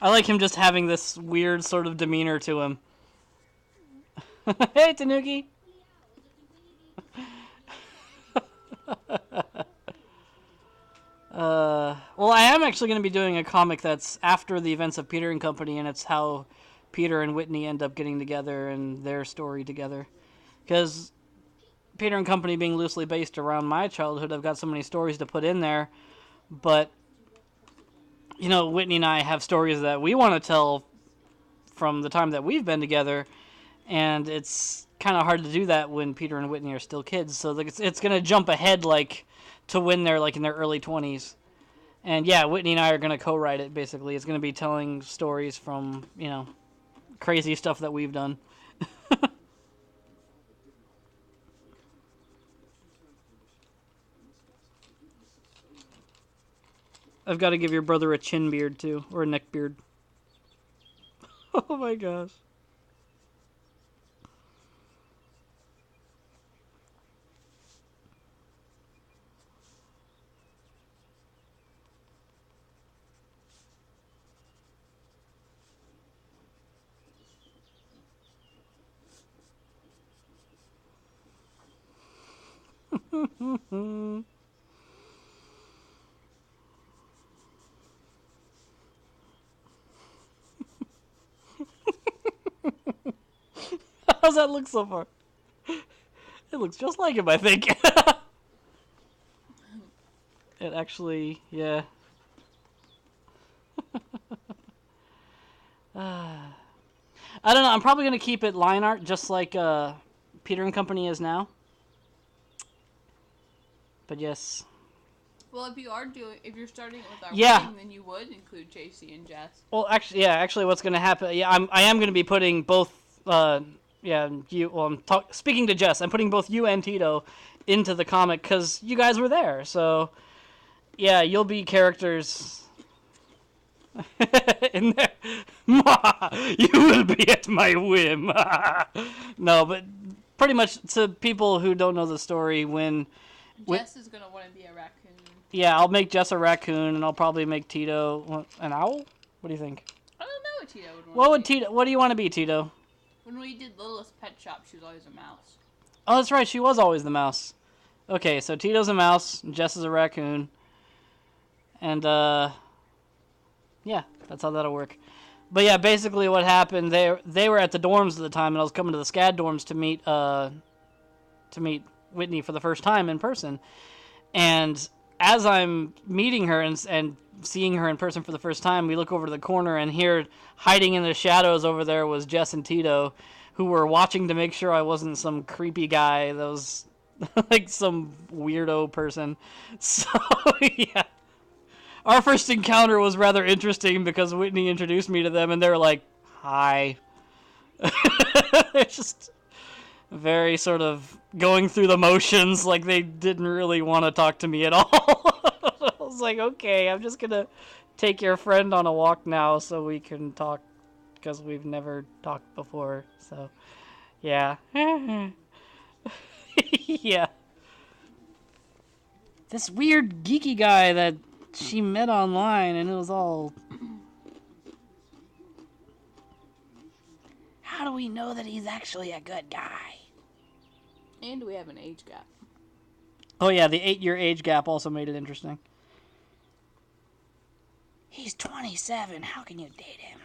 I like him just having this weird sort of demeanor to him. Hey, Tanuki! Well, I am actually going to be doing a comic that's after the events of Peter and Company, and it's how Peter and Whitney end up getting together and their story together. Because Peter and Company being loosely based around my childhood, I've got so many stories to put in there. But, you know, Whitney and I have stories that we want to tell from the time that we've been together, and it's kind of hard to do that when Peter and Whitney are still kids. So it's going to jump ahead, like, to when they're, like, in their early 20s. And, yeah, Whitney and I are going to co-write it, basically. It's going to be telling stories from, you know, crazy stuff that we've done. I've got to give your brother a chin beard, too, or a neck beard. Oh, my gosh. How's that look so far? It looks just like him, I think. It actually, yeah. I don't know. I'm probably going to keep it line art, just like Peter and Company is now. But yes. Well, if you're starting with our Yeah. wedding, then you would include JC and Jess. Well, actually, what's going to happen? Yeah, I am going to be putting both. You. Well, speaking to Jess. I'm putting both you and Tito into the comic because you guys were there. So, yeah, you'll be characters in there. You will be at my whim. No, but pretty much to people who don't know the story, when Jess is gonna want to be a raccoon. yeah, I'll make Jess a raccoon, and I'll probably make Tito an owl. What do you think? I don't know what Tito would want. What do you want to be, Tito? When we did Littlest Pet Shop, she was always a mouse. Oh, that's right. She was always the mouse. Okay, so Tito's a mouse, and Jess is a raccoon. And, yeah, that's how that'll work. But yeah, basically what happened, they were at the dorms at the time, and I was coming to the SCAD dorms to meet Whitney for the first time in person. And as I'm meeting her and seeing her in person for the first time, we look over to the corner, and here, hiding in the shadows over there, was Jess and Tito, who were watching to make sure I wasn't some creepy guy that was like some weirdo person. So yeah, our first encounter was rather interesting because Whitney introduced me to them, and they were like, "Hi." They're just very sort of going through the motions, like they didn't really want to talk to me at all. I was like, okay, I'm just gonna take your friend on a walk now so we can talk, because we've never talked before. So yeah. Yeah, this weird geeky guy that she met online, and it was all, how do we know that he's actually a good guy? And we have an age gap. Oh yeah, the 8-year age gap also made it interesting. He's 27. How can you date him?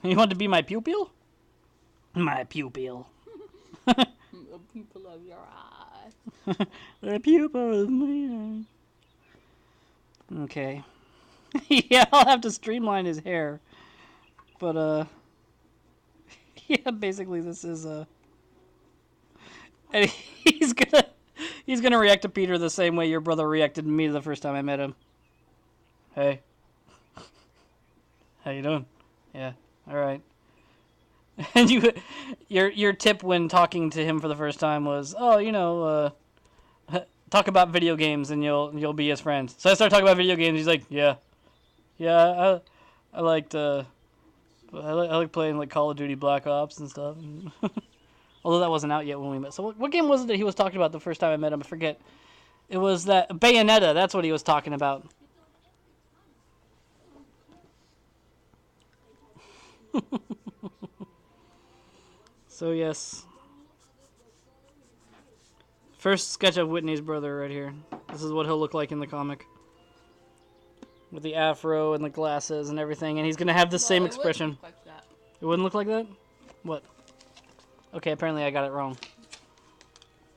You want to be my pupil? My pupil. The pupil of your eye. The pupil of my eye. Okay. Yeah, I'll have to streamline his hair. But, yeah, basically this is, and he's gonna react to Peter the same way your brother reacted to me the first time I met him. Hey. How you doing? Yeah. All right. And your tip when talking to him for the first time was, oh, talk about video games and you'll be his friend. So I started talking about video games. He's like, yeah, I liked I like playing like Call of Duty Black Ops and stuff. Although that wasn't out yet when we met. So what game was it that he was talking about the first time I met him? I forget. It was that Bayonetta. That's what he was talking about. So yes. First sketch of Whitney's brother right here. This is what he'll look like in the comic. With the afro and the glasses and everything, and he's gonna have the same expression. Wouldn't look like that. It wouldn't look like that? What? Okay, apparently I got it wrong.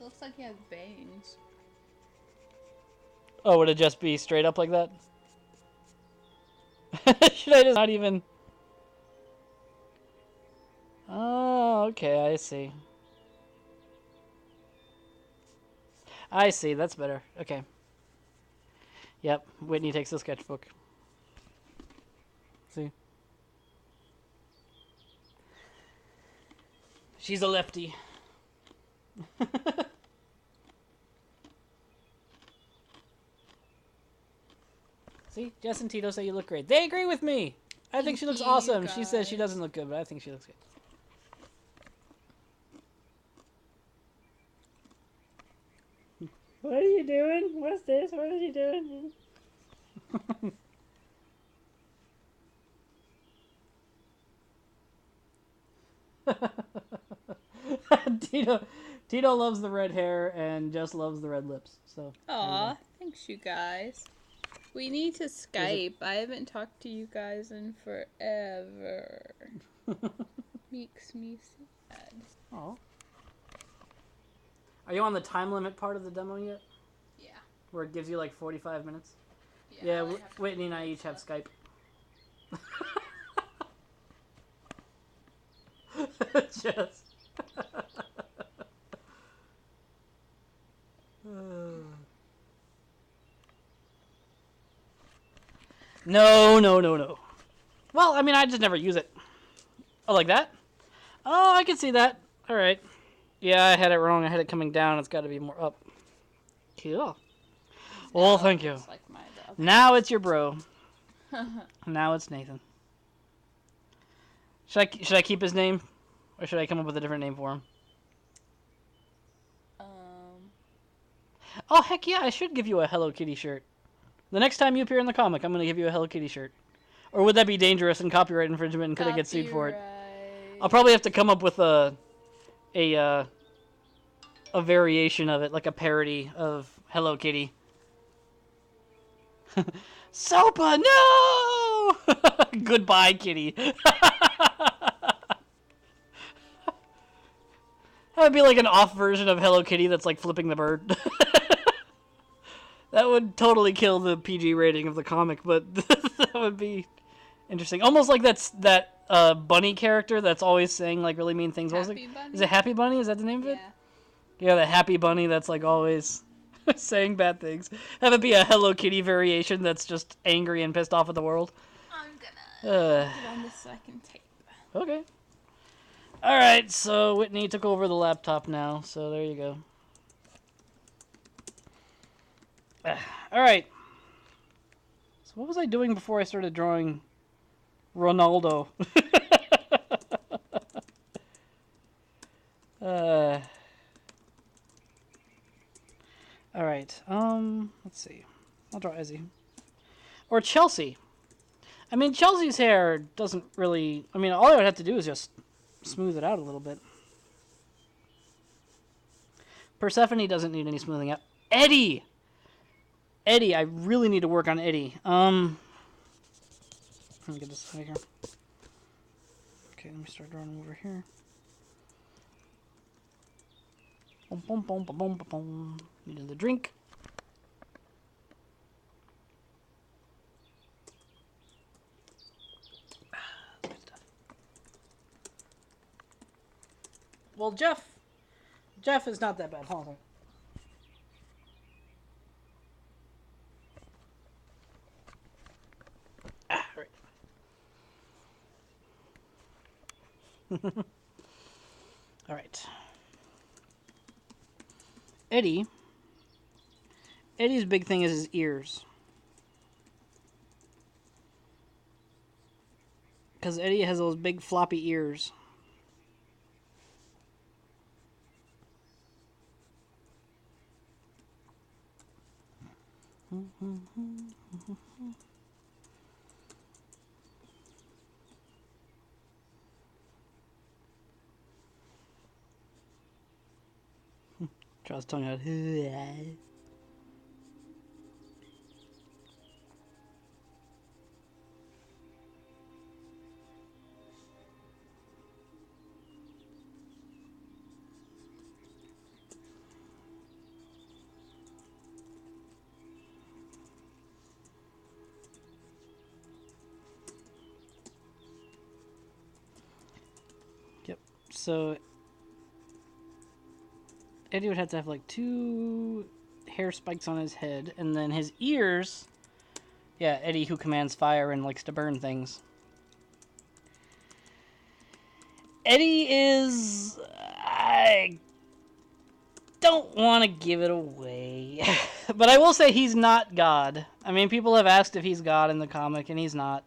It looks like he has bangs. Oh, would it just be straight up like that? Should I just not even... Oh, okay, I see. I see, that's better. Okay. Yep, Whitney takes the sketchbook. See? She's a lefty. See? Jess and Tito say you look great. They agree with me! I think she looks awesome. She says she doesn't look good, but I think she looks good. What are you doing? What's this? What are you doing? Tito loves the red hair and Jess loves the red lips. So. Aw, thanks you guys. We need to Skype. I haven't talked to you guys in forever. Makes me sad. Oh. Are you on the time limit part of the demo yet? Yeah. Where it gives you like 45 minutes? Yeah, Whitney and I each have Skype. Just. No. Well, I mean, I just never use it. Oh, like that? Oh, I can see that. All right. Yeah, I had it wrong. I had it coming down. It's got to be more up. Cool. Well, thank you. Like my dog. Now it's your bro. Now it's Nathan. Should I keep his name, or should I come up with a different name for him? Oh heck yeah! I should give you a Hello Kitty shirt. The next time you appear in the comic, I'm gonna give you a Hello Kitty shirt. Or would that be dangerous and copyright infringement? And could I get sued for it? I'll probably have to come up with a variation of it, like a parody of Hello Kitty. Sopa, no! Goodbye, Kitty. That would be like an off version of Hello Kitty that's like flipping the bird. That would totally kill the PG rating of the comic, but that would be interesting. Almost like that bunny character that's always saying like really mean things. Happy Bunny? Is it Happy Bunny? Is that the name of it? Yeah. Yeah, the Happy Bunny that's like always saying bad things. Have it be a Hello Kitty variation that's just angry and pissed off at the world. I'm gonna put on this so I can tape. Okay. Alright, so Whitney took over the laptop now, so there you go. Alright. So what was I doing before I started drawing Ronaldo? Alright, let's see. I'll draw Ezzy. Or Chelsea. I mean, Chelsea's hair doesn't really... I mean, all I would have to do is just smooth it out a little bit. Persephone doesn't need any smoothing out. Eddie! Eddie, I really need to work on Eddie. Let me get this out of here. Okay, let me start drawing him over here. Boom, boom, boom, boom, boom, boom. Need another drink. Good stuff. Well, Jeff is not that bad. Hold on. Right. All right. Eddie's big thing is his ears. Because Eddie has those big floppy ears. Draw his tongue out. Yep. So Eddie would have to have like 2 hair spikes on his head, and then his ears. Yeah, Eddie who commands fire and likes to burn things. Eddie is... I don't want to give it away. But I will say he's not God. I mean, people have asked if he's God in the comic, and he's not.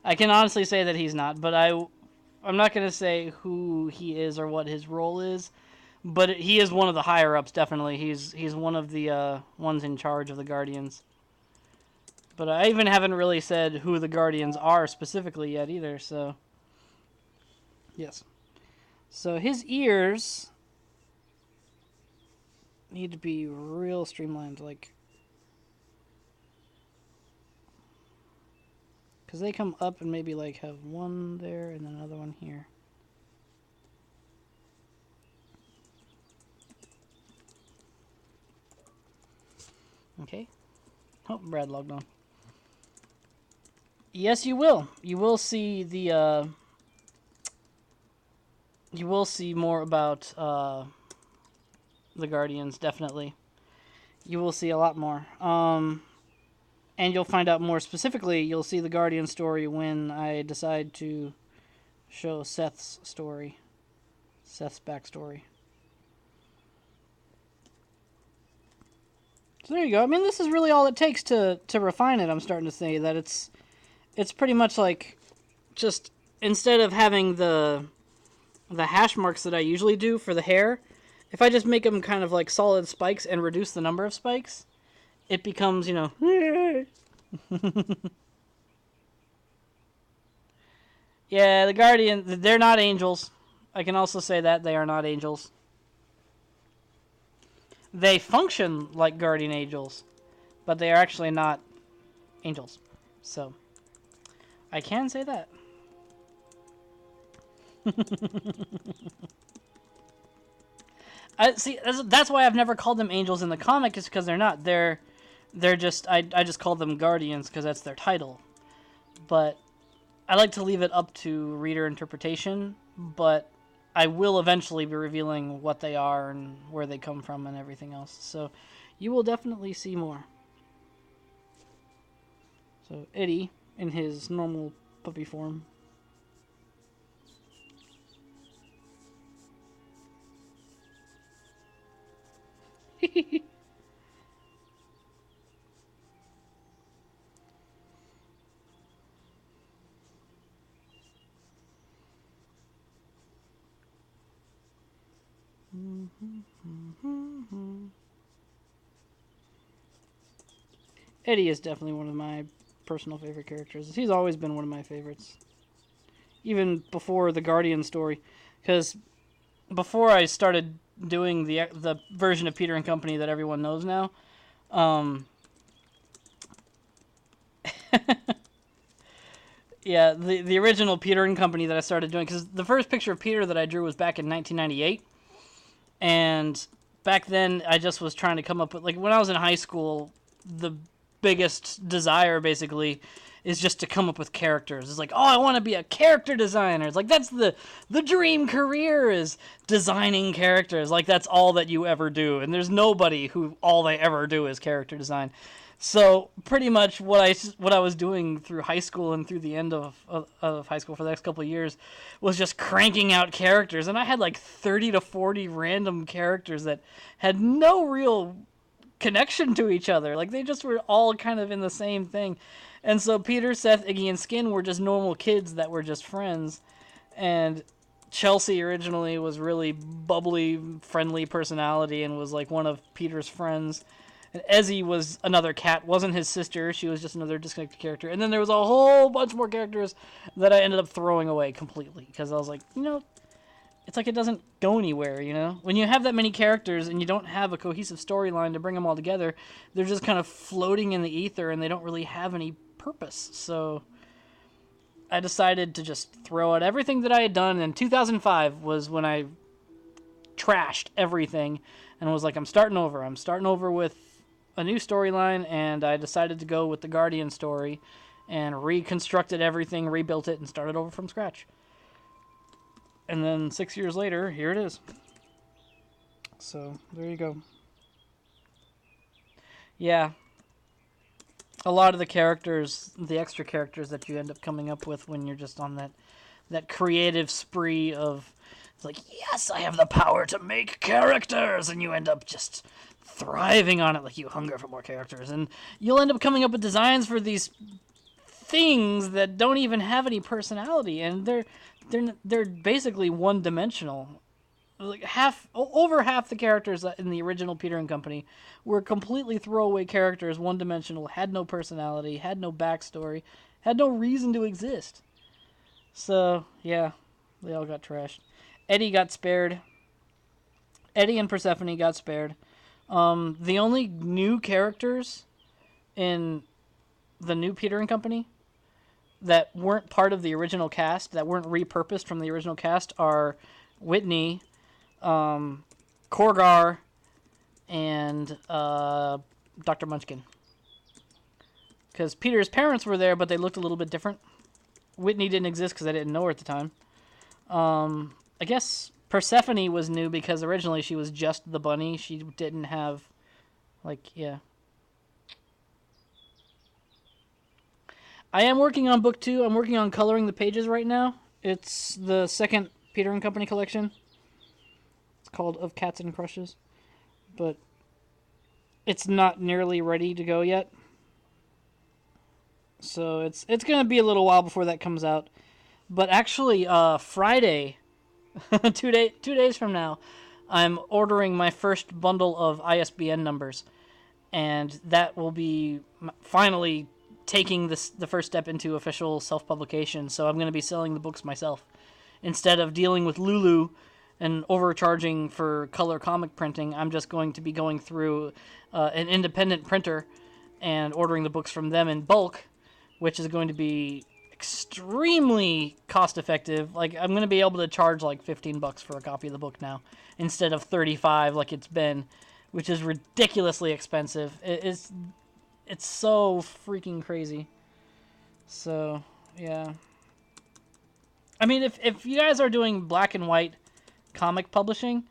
I can honestly say that he's not, but I'm not going to say who he is or what his role is. But he is one of the higher-ups, definitely. He's one of the ones in charge of the Guardians. But I even haven't really said who the Guardians are specifically yet either, so... Yes. So his ears need to be real streamlined, like... Because they come up and maybe, like, have one there and then another one here. Okay. Oh, Brad logged on. Yes, you will. You will see the, you will see more about, the Guardians, definitely. You will see a lot more. And you'll find out more specifically, you'll see the Guardian story when I decide to show Seth's story. Seth's backstory. So there you go. I mean, this is really all it takes to refine it. I'm starting to say that it's pretty much like just instead of having the hash marks that I usually do for the hair, if I just make them kind of like solid spikes and reduce the number of spikes, it becomes, you know, Yeah, the Guardians, they're not angels. I can also say that they are not angels. They function like guardian angels, but they are actually not angels. So, I can say that. I see. That's why I've never called them angels in the comic. Is because they're not. They're just. I just call them guardians because that's their title. But I like to leave it up to reader interpretation. But I will eventually be revealing what they are and where they come from and everything else. So you will definitely see more. So Eddie in his normal puppy form. Eddie is definitely one of my personal favorite characters. He's always been one of my favorites. Even before the Guardian story. Because before I started doing the version of Peter and Company that everyone knows now, yeah, the original Peter and Company that I started doing, because the first picture of Peter that I drew was back in 1998, and back then I just was trying to come up with, like, when I was in high school, the biggest desire basically is just to come up with characters. It's like, oh, I want to be a character designer. It's like, that's the dream career, is designing characters. Like, that's all that you ever do, and there's nobody who all they ever do is character design. So pretty much what I was doing through high school and through the end of high school for the next couple of years was just cranking out characters, and I had like 30 to 40 random characters that had no real connection to each other. Like, they just were all kind of in the same thing. And so Peter, Seth, Iggy, and Skin were just normal kids that were just friends. And Chelsea originally was really bubbly, friendly personality and was like one of Peter's friends. And Ezzy was another cat, wasn't his sister. She was just another disconnected character. And then there was a whole bunch more characters that I ended up throwing away completely because I was like, it's like it doesn't go anywhere, When you have that many characters and you don't have a cohesive storyline to bring them all together, they're just kind of floating in the ether and they don't really have any purpose. So I decided to just throw out everything that I had done. And 2005 was when I trashed everything and was like, I'm starting over. I'm starting over with a new storyline, and I decided to go with the Guardian story and reconstructed everything, rebuilt it, and started over from scratch. And then 6 years later, here it is. So, there you go. Yeah. A lot of the characters, the extra characters that you end up coming up with when you're just on that creative spree of, it's like, yes, I have the power to make characters, and you end up just thriving on it, like you hunger for more characters, and you'll end up coming up with designs for these things that don't even have any personality, and they're basically one-dimensional. Like over half the characters in the original Peter and Company were completely throwaway characters, one-dimensional, had no personality, had no backstory, had no reason to exist. So yeah, they all got trashed. Eddie got spared. Eddie and Persephone got spared. The only new characters in the new Peter and Company that weren't part of the original cast, that weren't repurposed from the original cast, are Whitney, Korgar, and Dr. Munchkin. Because Peter's parents were there, but they looked a little bit different. Whitney didn't exist because I didn't know her at the time. I guess Persephone was new because originally she was just the bunny. She didn't have, yeah. I am working on book 2. I'm working on coloring the pages right now. It's the second Peter and Company collection. It's called Of Cats and Crushes. But it's not nearly ready to go yet. So it's going to be a little while before that comes out. But actually, Friday, 2 days from now, I'm ordering my first bundle of ISBN numbers. And that will be finally taking the first step into official self-publication. So I'm going to be selling the books myself instead of dealing with Lulu and overcharging for color comic printing. I'm just going to be going through an independent printer and ordering the books from them in bulk, which is going to be extremely cost effective. Like, I'm going to be able to charge like $15 for a copy of the book now instead of 35 like it's been, which is ridiculously expensive. It's so freaking crazy. So, yeah. I mean, if you guys are doing black and white comic publishing,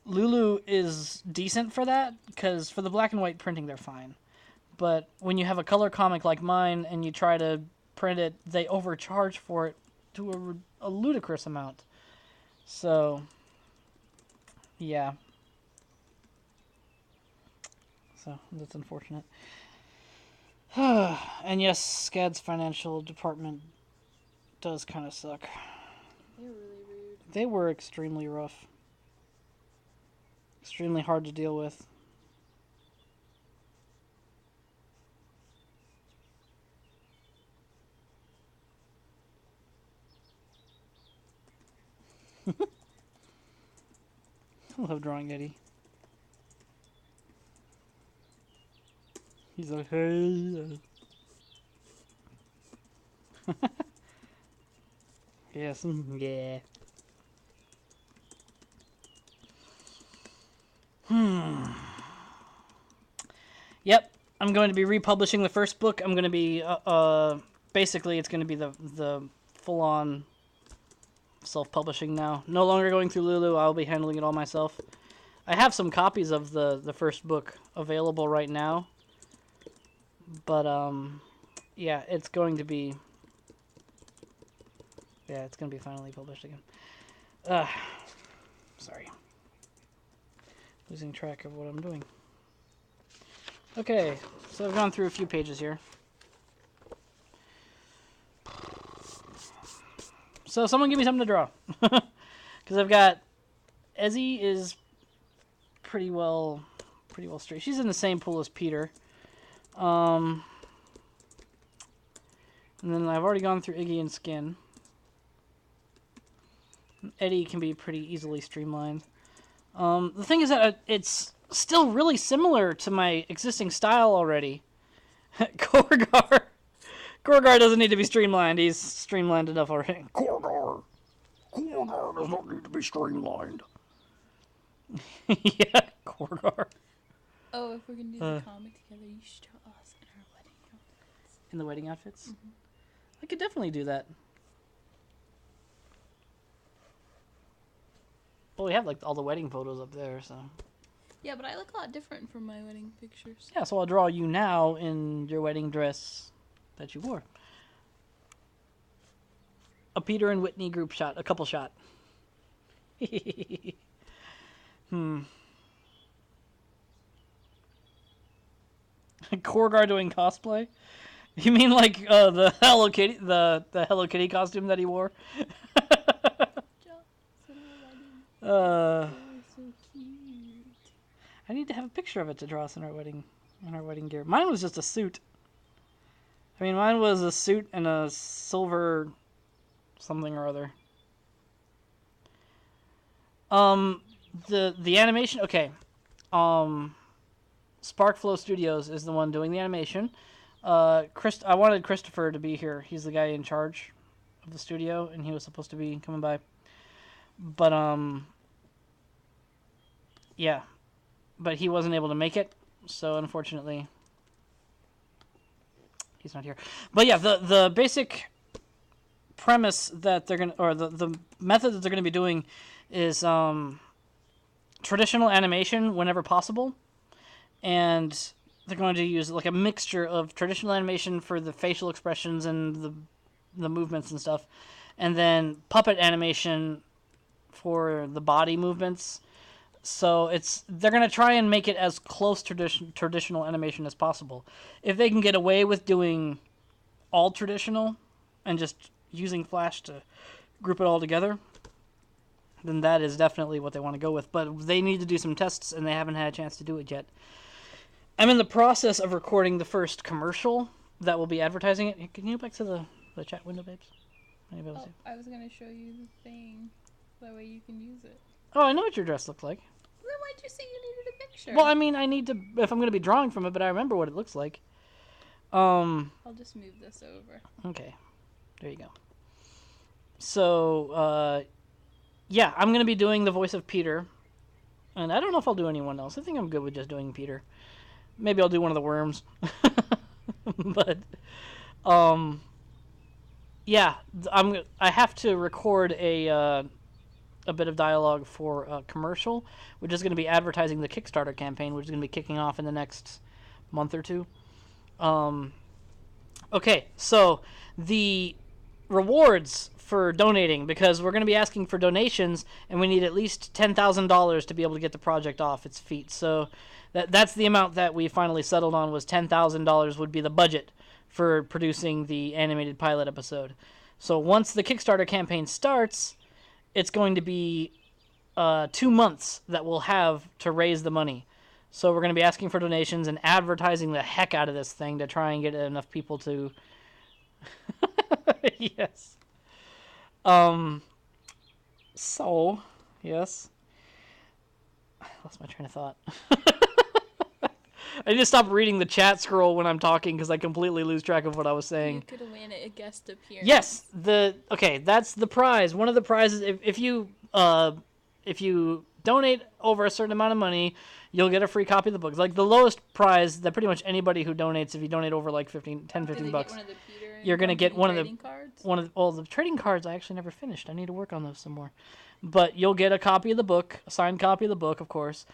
Lulu is decent for that, because for the black and white printing, they're fine. But when you have a color comic like mine and you try to print it, they overcharge for it to a ludicrous amount. So, yeah. So, that's unfortunate. And yes, SCAD's financial department does kind of suck. They were really rude. They were extremely rough. Extremely hard to deal with. I love drawing Eddie. He's like, hey. Yes, yeah. Yep, I'm going to be republishing the first book. I'm going to be, basically it's going to be the full-on self-publishing now. No longer going through Lulu, I'll be handling it all myself. I have some copies of the first book available right now. But, yeah, it's going to be... Yeah, it's going to be finally published again. Sorry. Losing track of what I'm doing. Okay, so I've gone through a few pages here. So someone give me something to draw. Because I've got... Ezzy is pretty well straight. She's in the same pool as Peter. And then I've already gone through Iggy and Skin. Eddie can be pretty easily streamlined. The thing is that it's still really similar to my existing style already. Korgar doesn't need to be streamlined. He's streamlined enough already. Korgar does not need to be streamlined. Yeah, Korgar. Oh, if we're gonna do the comic together, you should draw us in our wedding outfits. In the wedding outfits? Mm-hmm. I could definitely do that. Well, we have like all the wedding photos up there, so. Yeah, but I look a lot different from my wedding pictures. Yeah, so I'll draw you now in your wedding dress that you wore. A Peter and Whitney group shot, a couple shot. Korgar doing cosplay? You mean like the Hello Kitty, the Hello Kitty costume that he wore? So cute. I need to have a picture of it to draw us in our wedding gear. Mine was just a suit. I mean, mine was a suit and a silver something or other. The animation, okay. Sparkflow Studios is the one doing the animation. I wanted Christopher to be here. He's the guy in charge of the studio, and he was supposed to be coming by. But, yeah. But he wasn't able to make it, so unfortunately, he's not here. But yeah, the basic premise that they're gonna, or the method that they're gonna be doing is traditional animation whenever possible, and they're going to use like a mixture of traditional animation for the facial expressions and the movements and stuff, and then puppet animation for the body movements. So they're going to try and make it as close to traditional animation as possible. If they can get away with doing all traditional and just using Flash to group it all together, then that is definitely what they want to go with. But they need to do some tests, and they haven't had a chance to do it yet. I'm in the process of recording the first commercial that will be advertising it. Can you go back to the chat window, babes? Oh, I was gonna show you the thing. That way you can use it. Oh, I know what your dress looked like. Then why'd you say you needed a picture? Well, I mean, I need to if I'm going to be drawing from it, but I remember what it looks like. I'll just move this over. Okay. There you go. So, yeah, I'm going to be doing the voice of Peter. And I don't know if I'll do anyone else. I think I'm good with just doing Peter. Maybe I'll do one of the worms. But, yeah, I have to record a bit of dialogue for a commercial, which is going to be advertising the Kickstarter campaign, which is going to be kicking off in the next month or two. Okay, so the rewards for donating, because we're going to be asking for donations, and we need at least $10,000 to be able to get the project off its feet. So that's the amount that we finally settled on, was $10,000 would be the budget for producing the animated pilot episode. So once the Kickstarter campaign starts, it's going to be 2 months that we'll have to raise the money. So we're going to be asking for donations and advertising the heck out of this thing to try and get enough people to... Yes. So, yes. I lost my train of thought. I need to stop reading the chat scroll when I'm talking because I completely lose track of what I was saying. You could win a guest appearance. Yes, okay, that's the prize. One of the prizes, if you donate over a certain amount of money, you'll get a free copy of the book. Like the lowest prize that pretty much anybody who donates, if you donate over like 15 bucks, you're going to get one of the cards? the trading cards I actually never finished. I need to work on those some more. But you'll get a copy of the book, a signed copy of the book, of course.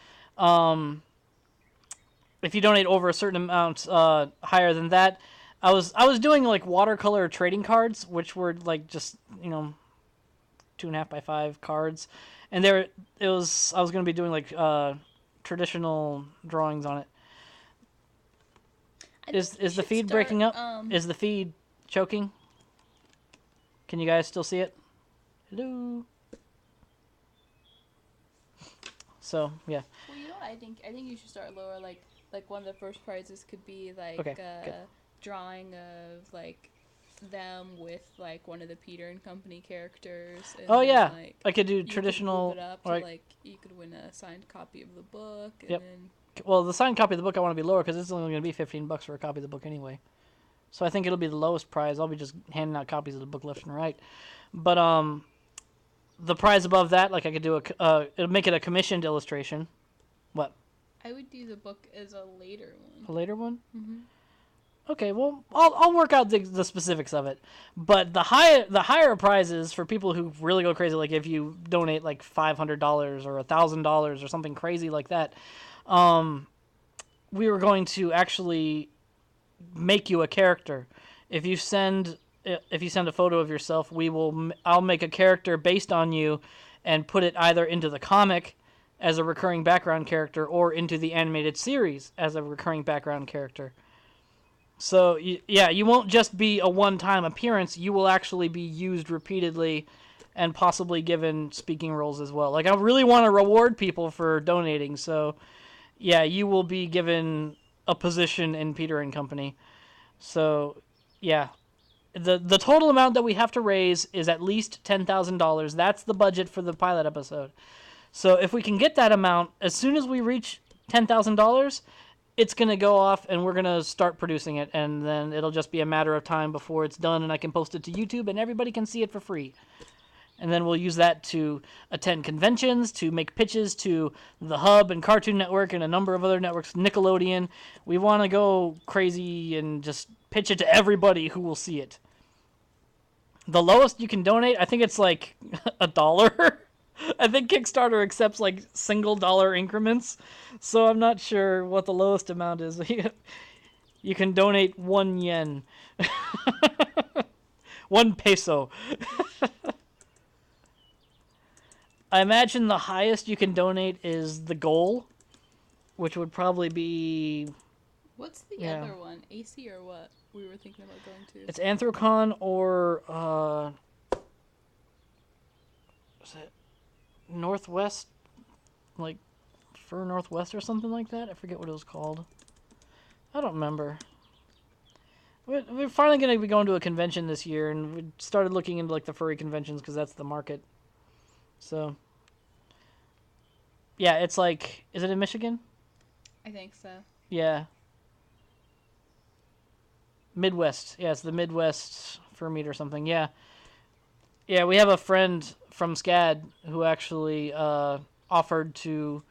If you donate over a certain amount higher than that, I was doing like watercolor trading cards, which were like just 2.5 by 5 cards, and I was going to be doing like traditional drawings on it. Is the feed breaking up? Is the feed choking? Can you guys still see it? Hello. So yeah. Well, I think you should start lower. Like one of the first prizes could be like drawing of like them with like one of the Peter and Company characters. And then, like, I could do traditional. Could move it up to, like you could win a signed copy of the book. And then... Well, the signed copy of the book I want to be lower because it's only going to be $15 for a copy of the book anyway. So I think it'll be the lowest prize. I'll be just handing out copies of the book left and right. But the prize above that, like I could do it'll make it a commissioned illustration. What? I would do the book as a later one. A later one? Mm-hmm. Okay, well, I'll work out the specifics of it. But the higher prizes for people who really go crazy, like if you donate like $500 or $1,000 or something crazy like that, we were going to actually make you a character. If you send a photo of yourself, I'll make a character based on you and put it either into the comic as a recurring background character or into the animated series as a recurring background character. So, you won't just be a one-time appearance. You will actually be used repeatedly and possibly given speaking roles as well. Like, I really want to reward people for donating. So, yeah, you will be given a position in Peter and Company. So, yeah. The total amount that we have to raise is at least $10,000. That's the budget for the pilot episode. So if we can get that amount, as soon as we reach $10,000, it's going to go off and we're going to start producing it. And then it'll just be a matter of time before it's done and I can post it to YouTube and everybody can see it for free. And then we'll use that to attend conventions, to make pitches to the Hub and Cartoon Network and a number of other networks, Nickelodeon. We want to go crazy and just pitch it to everybody who will see it. The lowest you can donate, I think it's like $1. I think Kickstarter accepts like single dollar increments, so I'm not sure what the lowest amount is. You can donate 1 yen. 1 peso. I imagine the highest you can donate is the goal, which would probably be... What's the other one? AC or what? We were thinking about going to. It's Anthrocon or... is it Northwest? Like, Fur Northwest or something like that? I forget what it was called. I don't remember. We're finally going to be going to a convention this year, and we started looking into like the furry conventions because that's the market. So, yeah, it's like, is it in Michigan? I think so. Yeah. Midwest. Yeah, it's the Midwest Fur Meet or something. Yeah. Yeah, we have a friend from SCAD who actually offered to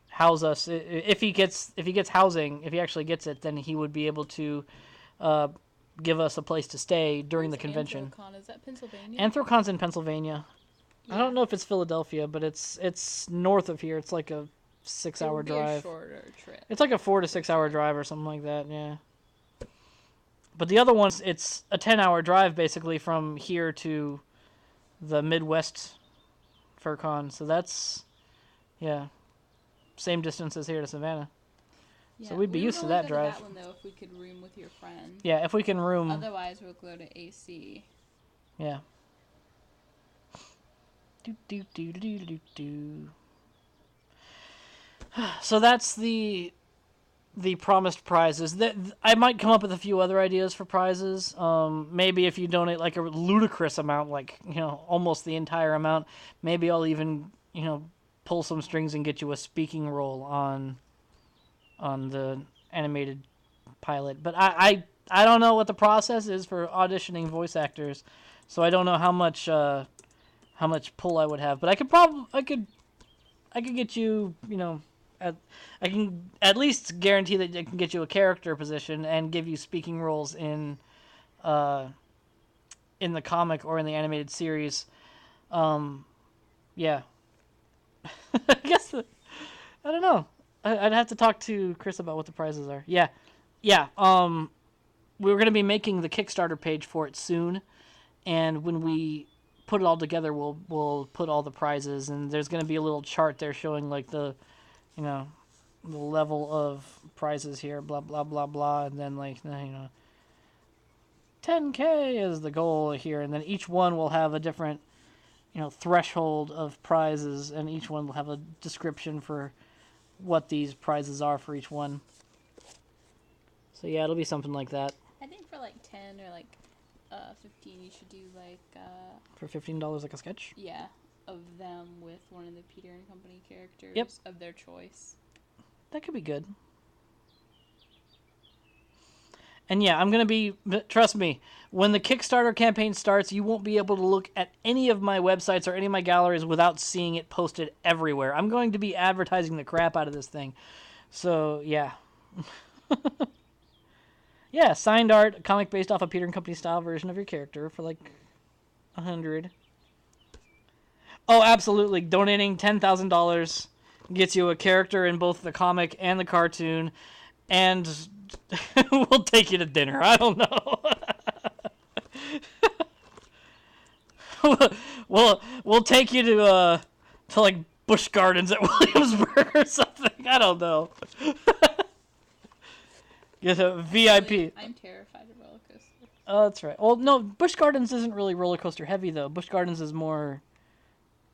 house us if he gets housing. If he actually gets it, then he would be able to uh, give us a place to stay during the Where's convention. Anthrocon? Is that Pennsylvania? Anthrocon's in Pennsylvania. Yeah. I don't know if it's Philadelphia, but it's north of here. It's like a 6-hour drive. A shorter trip. It's like a 4 to 6 hour drive or something like that. Yeah. But the other ones, it's a 10-hour drive basically from here to the Midwest FurCon. So that's, yeah, same distance as here to Savannah. Yeah, So we'd be used to that drive. That one though, if we could room with your friend. Yeah, if we can room. Otherwise, we'll go to AC. Yeah. So that's the promised prizes. That I might come up with a few other ideas for prizes. Maybe if you donate like a ludicrous amount, like almost the entire amount, maybe I'll even pull some strings and get you a speaking role on the animated pilot. But I don't know what the process is for auditioning voice actors, so I don't know how much pull I would have. But I could get you I can at least guarantee that I can get you a character position and give you speaking roles in the comic or in the animated series. Yeah. I guess I don't know. I'd have to talk to Chris about what the prizes are. Yeah. We're gonna be making the Kickstarter page for it soon, and when we put it all together, we'll put all the prizes, and there's gonna be a little chart there showing like the the level of prizes here, blah blah blah blah, and then 10K is the goal here, and then each one will have a different threshold of prizes, and each one will have a description for what these prizes are for each one. So yeah, it'll be something like that. I think for like 10 or like 15, you should do like for $15 like a sketch. Yeah, of them with one of the Peter and Company characters. Yep. Of their choice. That could be good. And yeah, I'm going to be, trust me, when the Kickstarter campaign starts, you won't be able to look at any of my websites or any of my galleries without seeing it posted everywhere. I'm going to be advertising the crap out of this thing. So, yeah. Yeah, signed art, comic based off a Peter and Company style version of your character for like $100. Oh, absolutely. Donating $10,000 gets you a character in both the comic and the cartoon, and we'll take you to dinner. I don't know. we'll take you to like Busch Gardens at Williamsburg or something. I don't know. Get a VIP. I'm terrified of roller coasters. Oh, that's right. Well, no, Busch Gardens isn't really roller coaster heavy though. Busch Gardens is more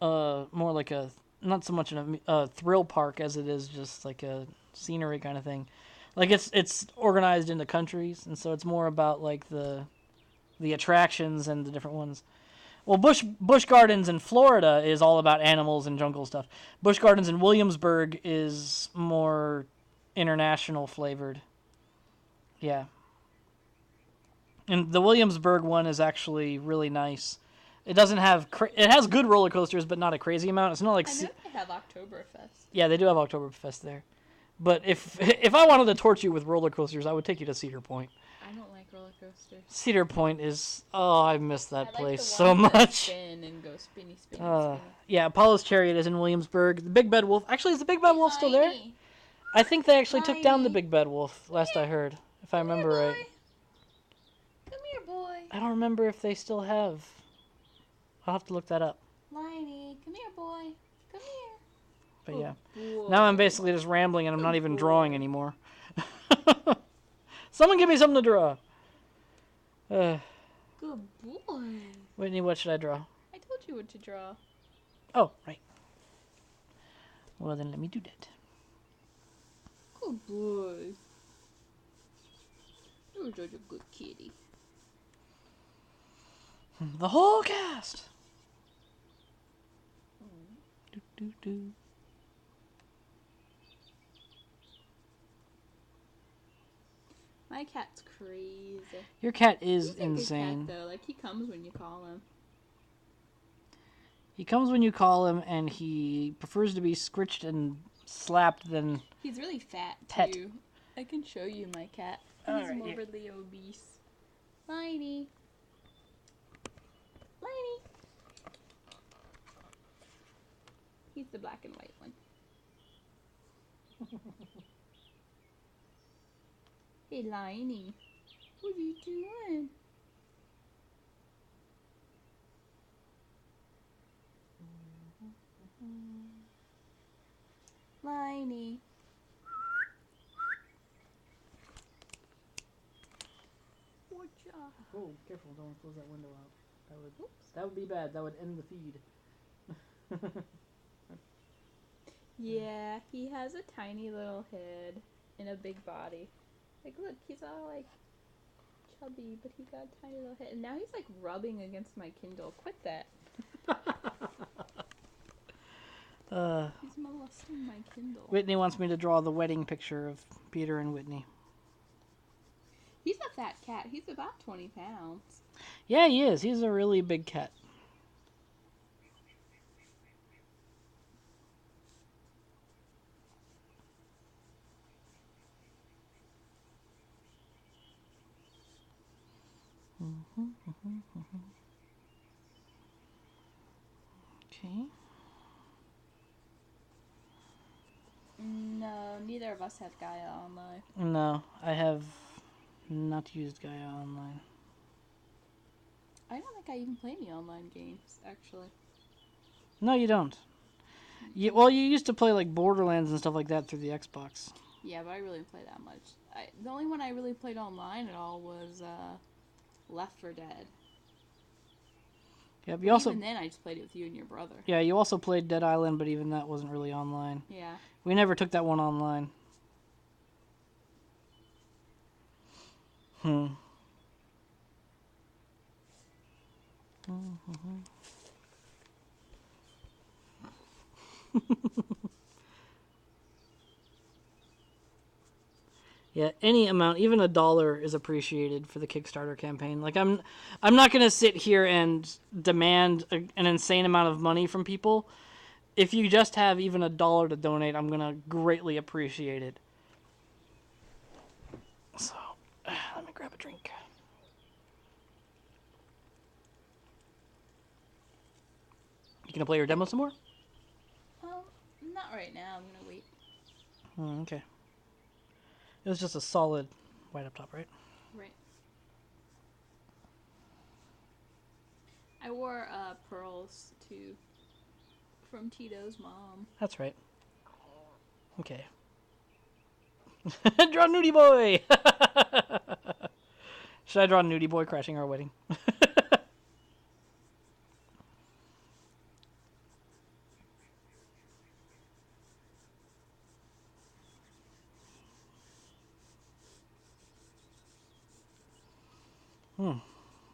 like a, not so much a thrill park as it is just like a scenery kind of thing. Like it's organized into countries, and so it's more about like the attractions and the different ones. Well, Busch Gardens in Florida is all about animals and jungle stuff. Busch Gardens in Williamsburg is more international flavored. Yeah. And the Williamsburg one is actually really nice. It doesn't have it has good roller coasters, but not a crazy amount. It's not like I know they have Oktoberfest. Yeah, they do have Oktoberfest there. But if I wanted to torture you with roller coasters, I would take you to Cedar Point. I don't like roller coasters. Cedar Point is, I miss that place so the ones much. that spin and go spinny. Yeah, Apollo's Chariot is in Williamsburg. The Big Bad Wolf. Actually, is the Big Bad Wolf still there? I think they actually took down the Big Bad Wolf last I heard, if I remember right. Come here, boy. I don't remember if they still have. I'll have to look that up. Liney, come here, boy. Come here. But yeah, boy. now I'm basically just rambling and I'm not even drawing anymore. Someone give me something to draw. Good boy. Whitney, what should I draw? I told you what to draw. Oh, right. Well, then let me do that. Good boy. Good Jojo's a good kitty. The whole cast. Do, do, do. My cat's crazy. Your cat is He's a insane. good cat, though. Like, he comes when you call him. He comes when you call him, and he prefers to be scritched and slapped than He's really fat, pet. too. I can show you my cat. He's Alright, morbidly obese. Liney. Liney. He's the black and white one. Hey, Liney. What are you doing? Liney. Good job. Oh, careful! Don't close that window out. That would be bad. That would end the feed. Yeah, he has a tiny little head and a big body. Like, look, he's all like chubby, but he got a tiny little head. And now he's like rubbing against my Kindle. Quit that. He's molesting my Kindle. Whitney wants me to draw the wedding picture of Peter and Whitney. He's a fat cat. He's about 20 pounds. Yeah, he is. He's a really big cat. Okay. No, neither of us have Gaia online. No, I have not used Gaia Online. I don't think I even play any online games, actually. No, you don't. Well, you used to play like Borderlands and stuff like that through the Xbox. Yeah, but I really didn't play that much. The only one I really played online at all was Left 4 Dead. Yep, Even then, I just played it with you and your brother. Yeah, you also played Dead Island, but even that wasn't really online. Yeah. We never took that one online. Yeah, any amount, even $1 is appreciated for the Kickstarter campaign. Like I'm not gonna sit here and demand an insane amount of money from people. If you just have even $1 to donate, I'm gonna greatly appreciate it. So, let me grab a drink. You gonna play your demo some more? Not right now. I'm gonna wait. Okay. It was just a solid white up top, right? Right. I wore pearls too from Tito's mom. That's right. Okay. Draw Nudie Boy! Should I draw Nudie Boy crashing our wedding?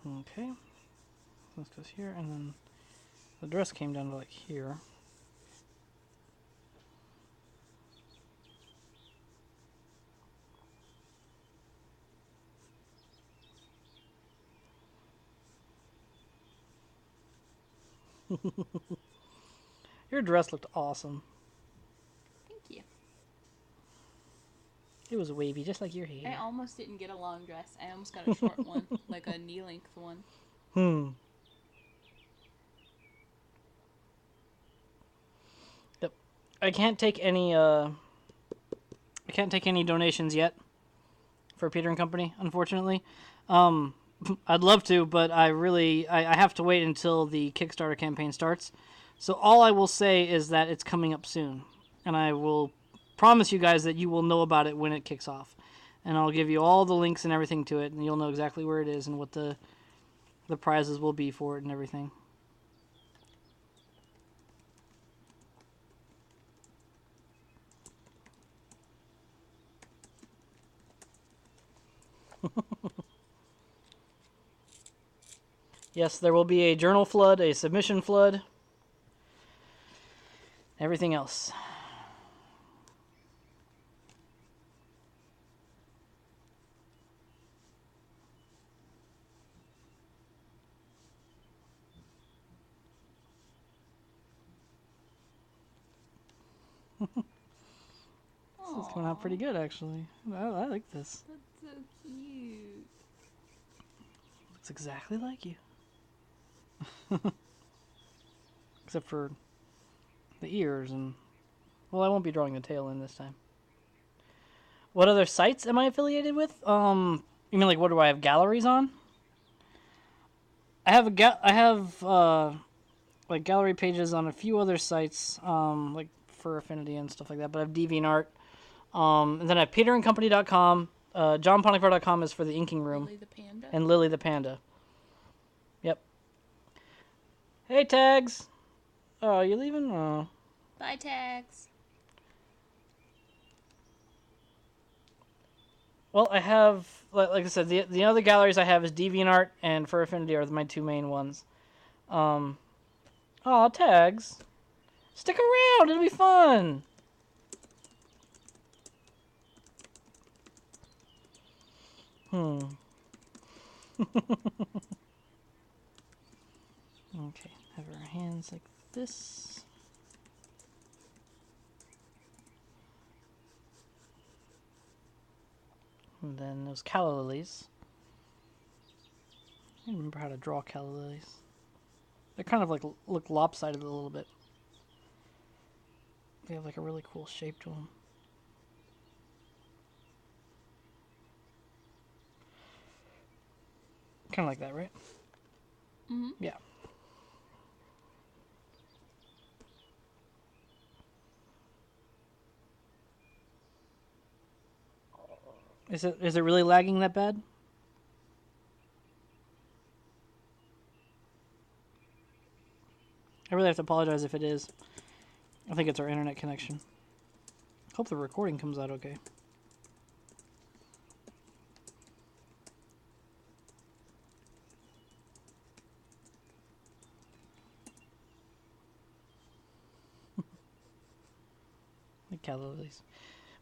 Okay. This goes here, and then the dress came down to like here. Your dress looked awesome. Thank you. It was wavy, just like your hair. I almost didn't get a long dress. I almost got a short one, like a knee-length one. Yep. I can't take any donations yet for Peter and Company, unfortunately. I'd love to, but I have to wait until the Kickstarter campaign starts. So all I will say is that it's coming up soon, and I will promise you guys that you will know about it when it kicks off, and I'll give you all the links and everything to it, and you'll know exactly where it is and what the prizes will be for it and everything. Yes, there will be a journal flood, a submission flood, everything else. This is coming out pretty good, actually. I like this. That's so cute. Looks exactly like you. Except for the ears and... Well, I won't be drawing the tail in this time. What other sites am I affiliated with? You mean like what do I have galleries on? I have like gallery pages on a few other sites, like for Affinity and stuff like that. But I have DeviantArt. And then I have peterandcompany.com. JohnPonifer.com is for the inking room. Lily the panda. And Lily the panda. Yep. Hey, Tags. Oh, you leaving? Oh. Bye, Tags. Well, I have, like I said, the other galleries I have is DeviantArt and Fur Affinity are my two main ones. Aw, Tags. Stick around, it'll be fun. Okay, have our hands like this. And then those calla lilies. I don't remember how to draw calla lilies. They kind of like look lopsided a little bit. They have like a really cool shape to them. Kind of like that, right? Mm-hmm. Yeah. Is it really lagging that bad? I really have to apologize if it is. I think it's our internet connection. Hope the recording comes out okay. The calla lilies.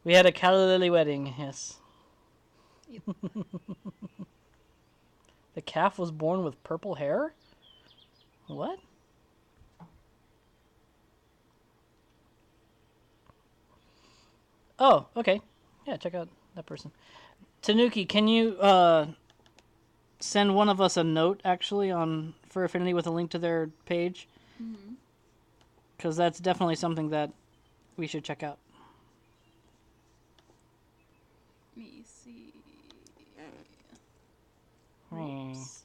We had a calla lily wedding, yes. Yep. The calf was born with purple hair? What? Oh, okay. Yeah, check out that person. Tanuki, can you send one of us a note, actually, on Fur Affinity with a link to their page? Mm-hmm. Because that's definitely something that we should check out. Let me see. Hmm. Whoops.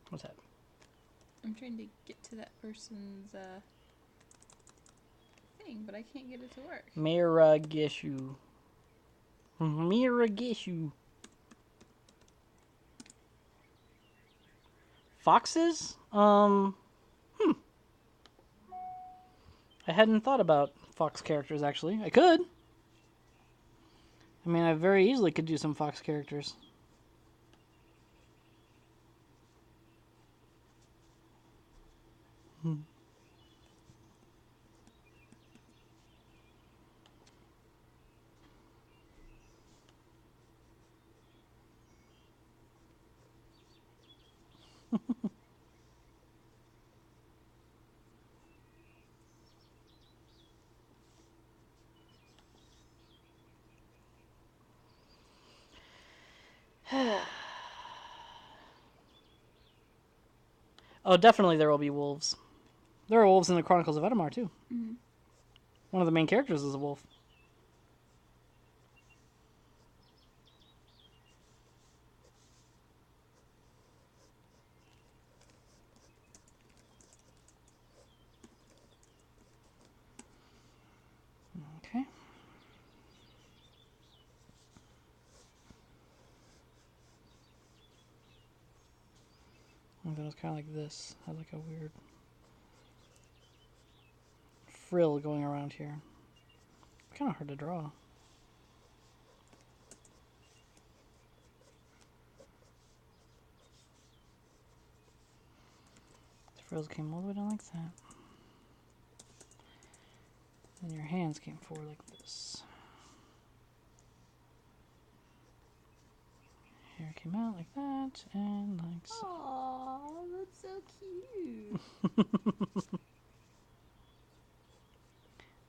What's that? I'm trying to get to that person's thing, but I can't get it to work. Miragishu. Miragishu. Foxes? I hadn't thought about fox characters, actually. I could. I mean, I very easily could do some fox characters. Oh, definitely there will be wolves. There are wolves in the Chronicles of Edamar, too. Mm-hmm. One of the main characters is a wolf. Okay. And then it's kind of like this. Has like a weird frill going around here. Kind of hard to draw. frills came all the way down like that. And your hands came forward like this. Hair came out like that, and like so. Aww, that's so cute.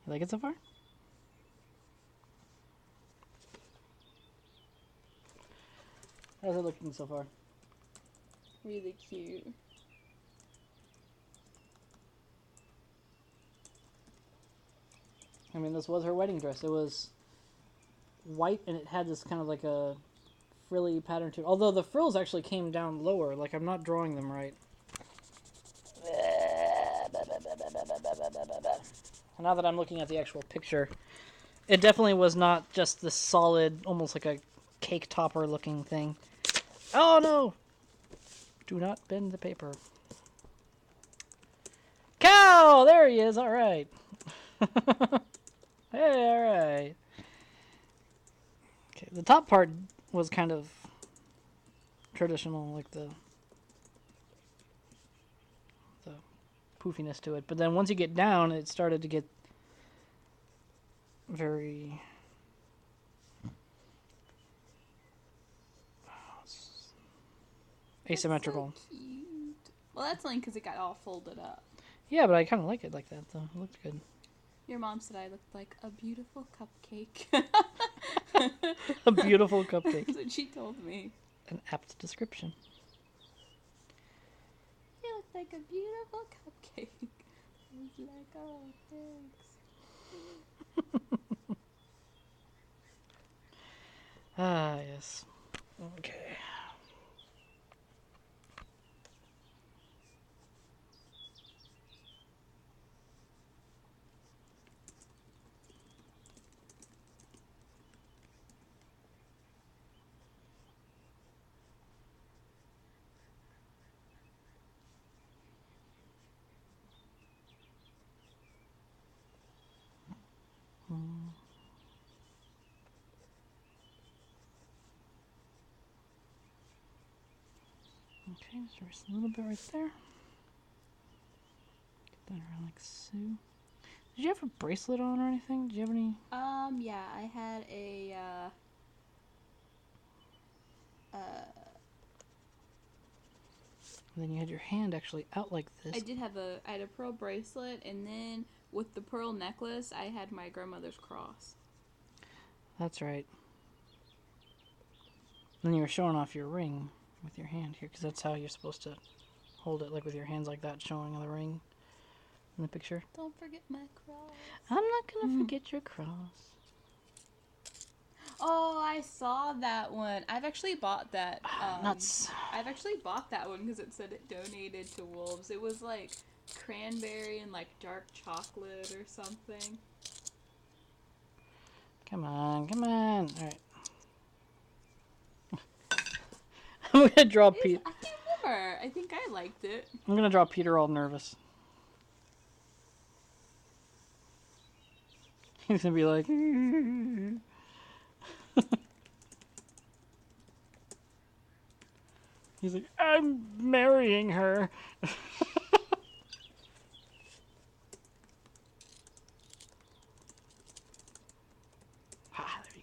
You like it so far? How's it looking so far? Really cute. I mean, this was her wedding dress. It was white, and it had this kind of like a frilly pattern to it. Although the frills actually came down lower. Like, I'm not drawing them right. Now that I'm looking at the actual picture, it definitely was not just the solid, almost like a cake topper looking thing. Oh no! Do not bend the paper. Cow! There he is, alright. Hey, alright. Okay, the top part was kind of traditional, like the poofiness to it. But then once you get down, it started to get very asymmetrical. That's so cute. Well, that's only because it got all folded up. Yeah, but I kind of like it like that, though. It looked good. Your mom said I looked like a beautiful cupcake. A beautiful cupcake. That's what she told me. An apt description. You look like a beautiful cupcake. I was like, oh, thanks. Ah, yes. Okay. Okay, just a little bit right there. Get that around like so. Did you have a bracelet on or anything? Did you have any? Yeah, I had a, And then you had your hand actually out like this. I had a pearl bracelet, and then with the pearl necklace, I had my grandmother's cross. That's right. Then you were showing off your ring with your hand here, because that's how you're supposed to hold it, like with your hands like that, showing the ring in the picture. Don't forget my cross. I'm not gonna forget your cross. Oh, I saw that one. I've actually bought that. Nuts. I've actually bought that one because it said it donated to wolves. It was like cranberry and like dark chocolate or something. Come on, come on. Alright. I'm gonna draw Peter. I can't remember. I think I liked it. I'm gonna draw Peter all nervous. He's gonna be like. He's like, I'm marrying her. Ah, there you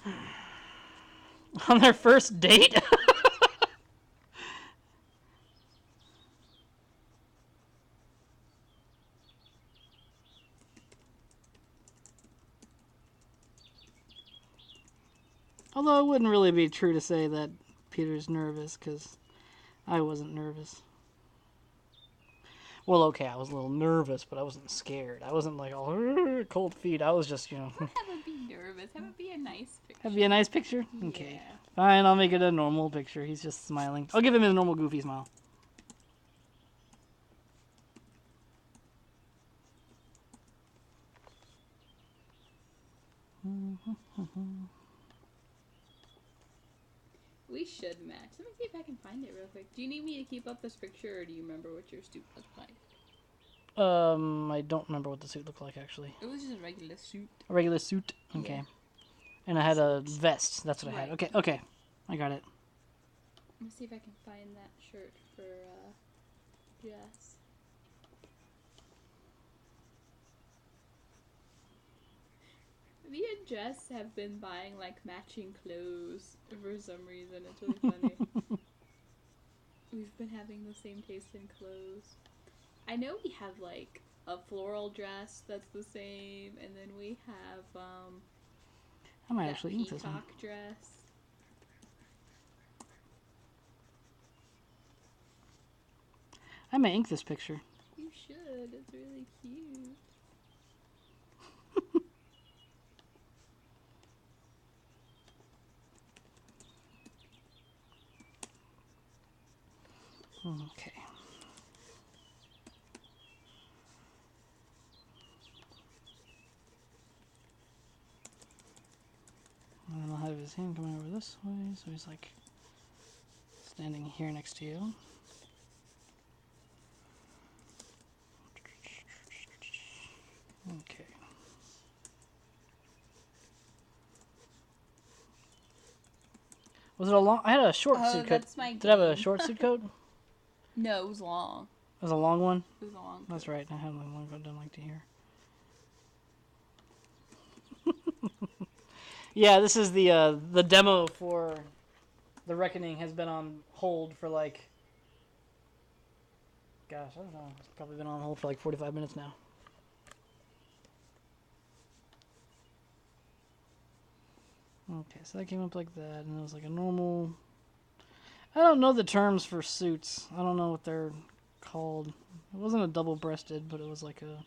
go. On their first date? Although it wouldn't really be true to say that Peter's nervous, because I wasn't nervous. Well, okay, I was a little nervous, but I wasn't scared. I wasn't like all cold feet. I was just, Have it be nervous. Have it be a nice picture. Have it be a nice picture? Okay. Yeah. Fine, I'll make it a normal picture. He's just smiling. I'll give him his normal goofy smile. We should match. Let me see if I can find it real quick. Do you need me to keep up this picture, or do you remember what your suit looked like? I don't remember what the suit looked like, actually. It was just a regular suit. A regular suit? Okay. Yeah. And I had a vest. That's what I had. Right. Okay, okay. I got it. Let me see if I can find that shirt for Jess. Me and Jess have been buying like matching clothes for some reason. It's really funny. We've been having the same taste in clothes. I know we have like a floral dress that's the same, and then we have I might that actually eat this one. peacock dress. I may ink this picture. You should. It's really cute. Okay. And then I'll have his hand coming over this way, so he's like standing here next to you. Okay. Was it a long? I had a short suit coat. That's my Did I have a game. short suit coat? No, it was long. It was a long one. It was a long. That's right. I had my long coat done like to here. Yeah, this is the demo for The Reckoning has been on hold for like, gosh, I don't know. It's probably been on hold for like 45 minutes now. Okay, so that came up like that, and it was like a normal. I don't know the terms for suits. I don't know what they're called. It wasn't a double-breasted, but it was like a.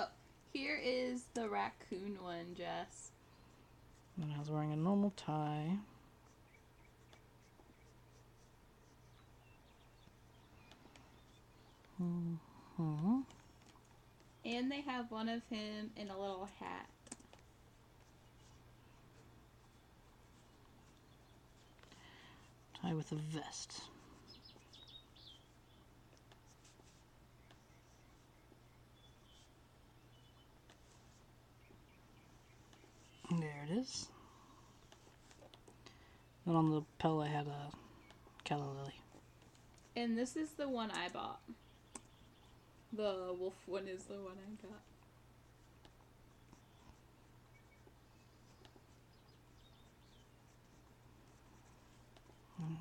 Oh, here is the raccoon one, Jess. And I was wearing a normal tie. Mm-hmm. And they have one of him in a little hat. Tie with a vest. There it is. Then on the lapel I had a calla lily. And this is the one I bought. The wolf one is the one I got.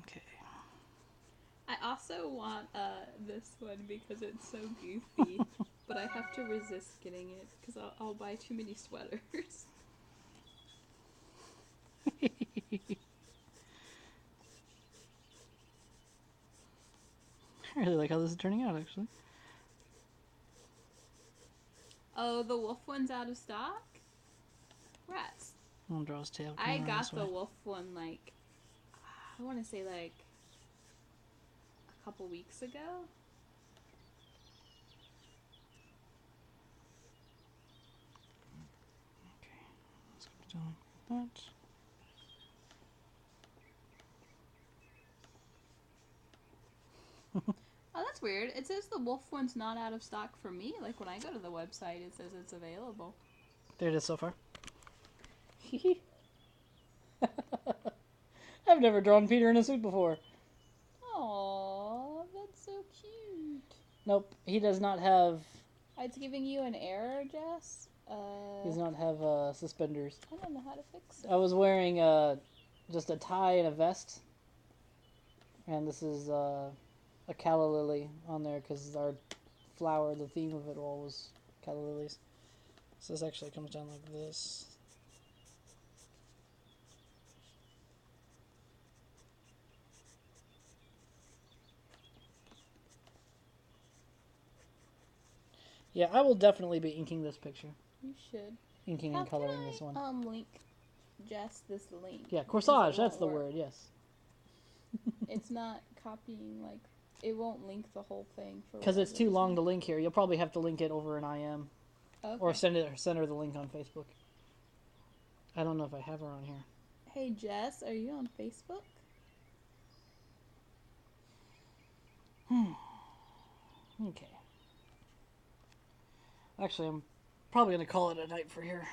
Okay. I also want this one because it's so goofy, but I have to resist getting it because I'll buy too many sweaters. I really like how this is turning out, actually. Oh, the wolf one's out of stock? Rats. I'll draw his tail. I coming around got this the way. wolf one like, I want to say like a couple weeks ago. Okay. Let's go down like that. Oh, that's weird. It says the wolf one's not out of stock for me. Like when I go to the website, it says it's available. There it is so far. I've never drawn Peter in a suit before. Aww, that's so cute. Nope, he does not have. It's giving you an error, Jess. He does not have suspenders. I don't know how to fix it. I was wearing just a tie and a vest, and this is a calla lily on there because our flower, the theme of it all was calla lilies. So this actually comes down like this. Yeah, I will definitely be inking this picture. You should. Inking How and coloring can I, this one. link Jess this link. Yeah, Because corsage, it that's the won't work. word, yes. It's not copying, like, it won't link the whole thing. Because it's too long to link here. You'll probably have to link it over an IM. Okay. Or send her the link on Facebook. I don't know if I have her on here. Hey, Jess, are you on Facebook? Okay. Actually, I'm probably going to call it a night for here.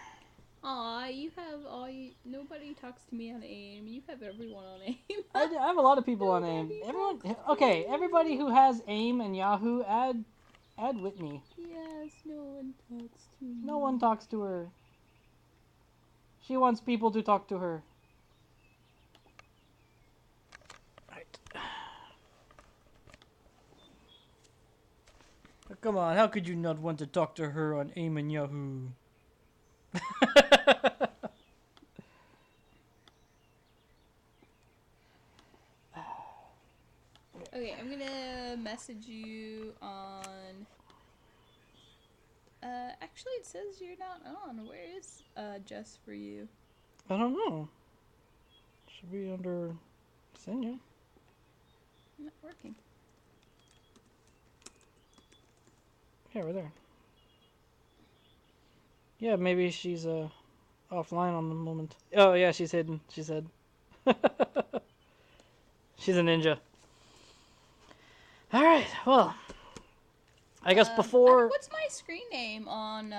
Aw, you have all you. Nobody talks to me on AIM. You have everyone on AIM. I have a lot of people on AIM. Nobody Everyone, talks okay, to everybody me. who has AIM and Yahoo, add Whitney. Yes, no one talks to me. No one talks to her. She wants people to talk to her. Right. Come on, how could you not want to talk to her on AIM and Yahoo? Okay, I'm gonna message you on. Actually, it says you're not on. Where is just for you? I don't know. Should be under Senya. Not working. Yeah, right there. Yeah, maybe she's offline on the moment. Oh yeah, she's hidden. She said. She's a ninja. All right. Well, I guess before What's my screen name on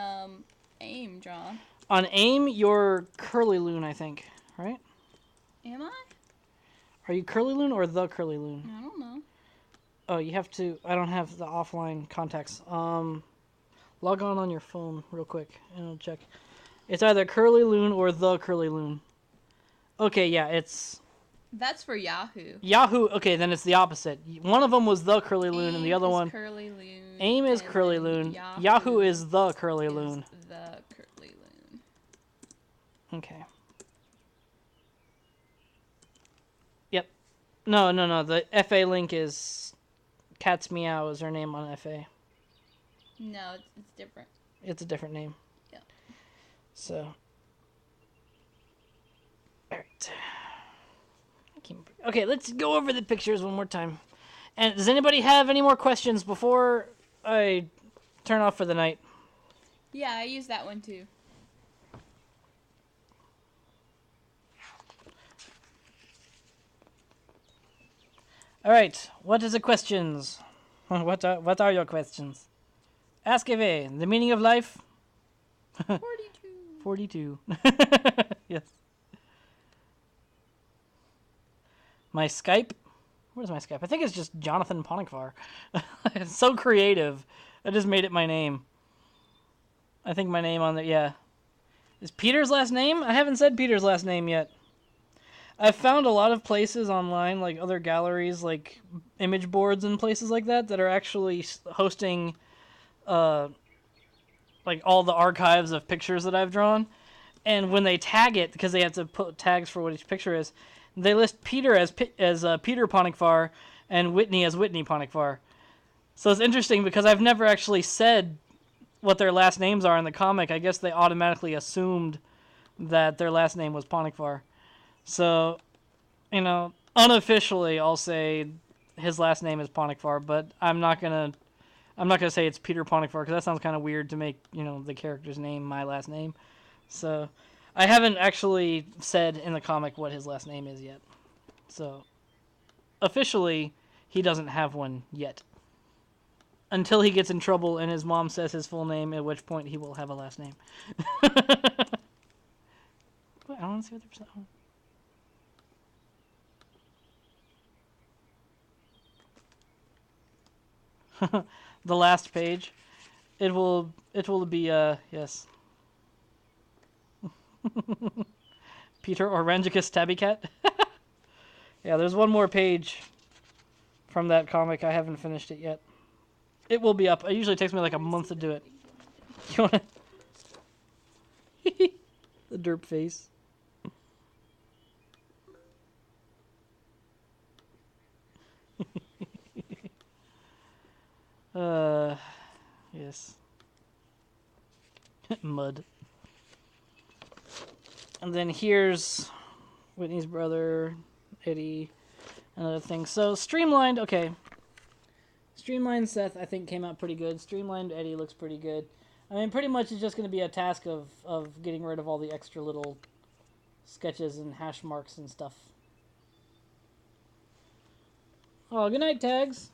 AIM, John? on AIM, you're Curly Loon, I think, right? Am I? Are you Curly Loon or the Curly Loon? I don't know. Oh, you have to. I don't have the offline contacts. Log on your phone real quick and I'll check. It's either Curly Loon or the Curly Loon. Okay, yeah, it's That's for Yahoo. Yahoo. Okay, then it's the opposite. One of them was the Curly Loon, AIM and the other is one Curly Loon. AIM is and Curly then Loon. Yahoo is the Curly is Loon. The Curly Loon. Okay. Yep. No. The FA link is Cat's Meow is her name on FA. No, it's different. It's a different name. Yeah. So. Alright. Okay, let's go over the pictures one more time. And does anybody have any more questions before I turn off for the night? Yeah, I use that one too. Alright, what is the questions? What are your questions? Ask away. The meaning of life? 42. 42. Yes. My Skype? Where's my Skype? I think it's just Jonathan Ponikvar. It's so creative. I just made it my name. I think my name on there, yeah. Is Peter's last name? I haven't said Peter's last name yet. I've found a lot of places online, like other galleries, like image boards and places like that are actually hosting like all the archives of pictures that I've drawn. And when they tag it, because they have to put tags for what each picture is, they list Peter as Peter Ponikvar and Whitney as Whitney Ponikvar. So it's interesting because I've never actually said what their last names are in the comic. I guess they automatically assumed that their last name was Ponikvar. So, unofficially, I'll say his last name is Ponikvar, but I'm not gonna say it's Peter Ponikvar because that sounds kind of weird to make the character's name my last name. So, I haven't actually said in the comic what his last name is yet. So, officially, he doesn't have one yet. Until he gets in trouble and his mom says his full name, at which point he will have a last name. Wait, I want to see what they're saying. The last page. It will be yes. Peter Orangicus Tabby Cat. Yeah, there's one more page from that comic. I haven't finished it yet. It will be up. It usually takes me like a month to do it. You wanna the derp face. Yes. Mud. And then here's Whitney's brother, Eddie, and other things. So, Streamlined, okay. Streamlined Seth, I think, came out pretty good. Streamlined Eddie looks pretty good. I mean, pretty much it's just going to be a task of getting rid of all the extra little sketches and hash marks and stuff. Oh, good night, Tags.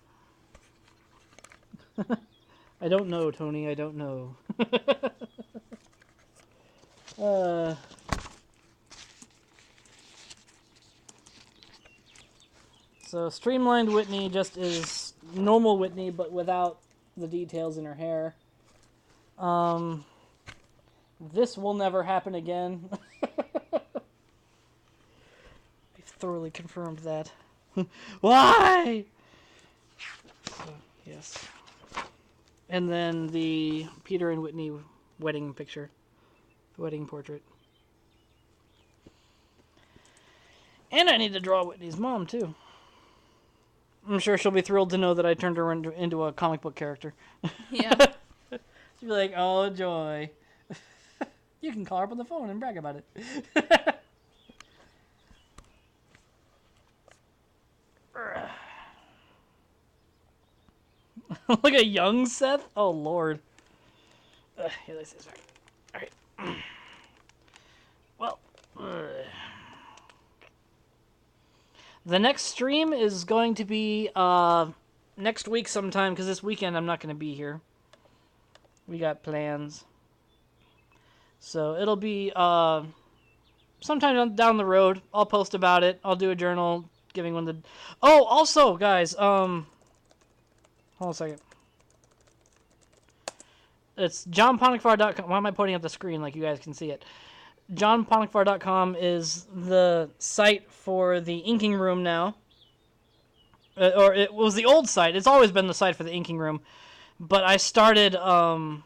I don't know, Tony. I don't know. Uh, so streamlined Whitney just is normal Whitney, but without the details in her hair. This will never happen again. We've thoroughly confirmed that. Why? So, yes. And then the Peter and Whitney wedding picture. Wedding portrait. And I need to draw Whitney's mom, too. I'm sure she'll be thrilled to know that I turned her into a comic book character. Yeah. She'll be like, oh, joy. You can call her up on the phone and brag about it. Like a young Seth? Oh, Lord. Here, this is right. Alright. Well. The next stream is going to be next week sometime, because this weekend I'm not going to be here. We got plans. So it'll be sometime down the road. I'll post about it. I'll do a journal giving one the... Oh, also, guys, hold on a second. It's johnponicfar.com. Why am I pointing at the screen like you guys can see it? johnponicfar.com is the site for the inking room now. Or it was the old site. It's always been the site for the inking room. But I started... hello.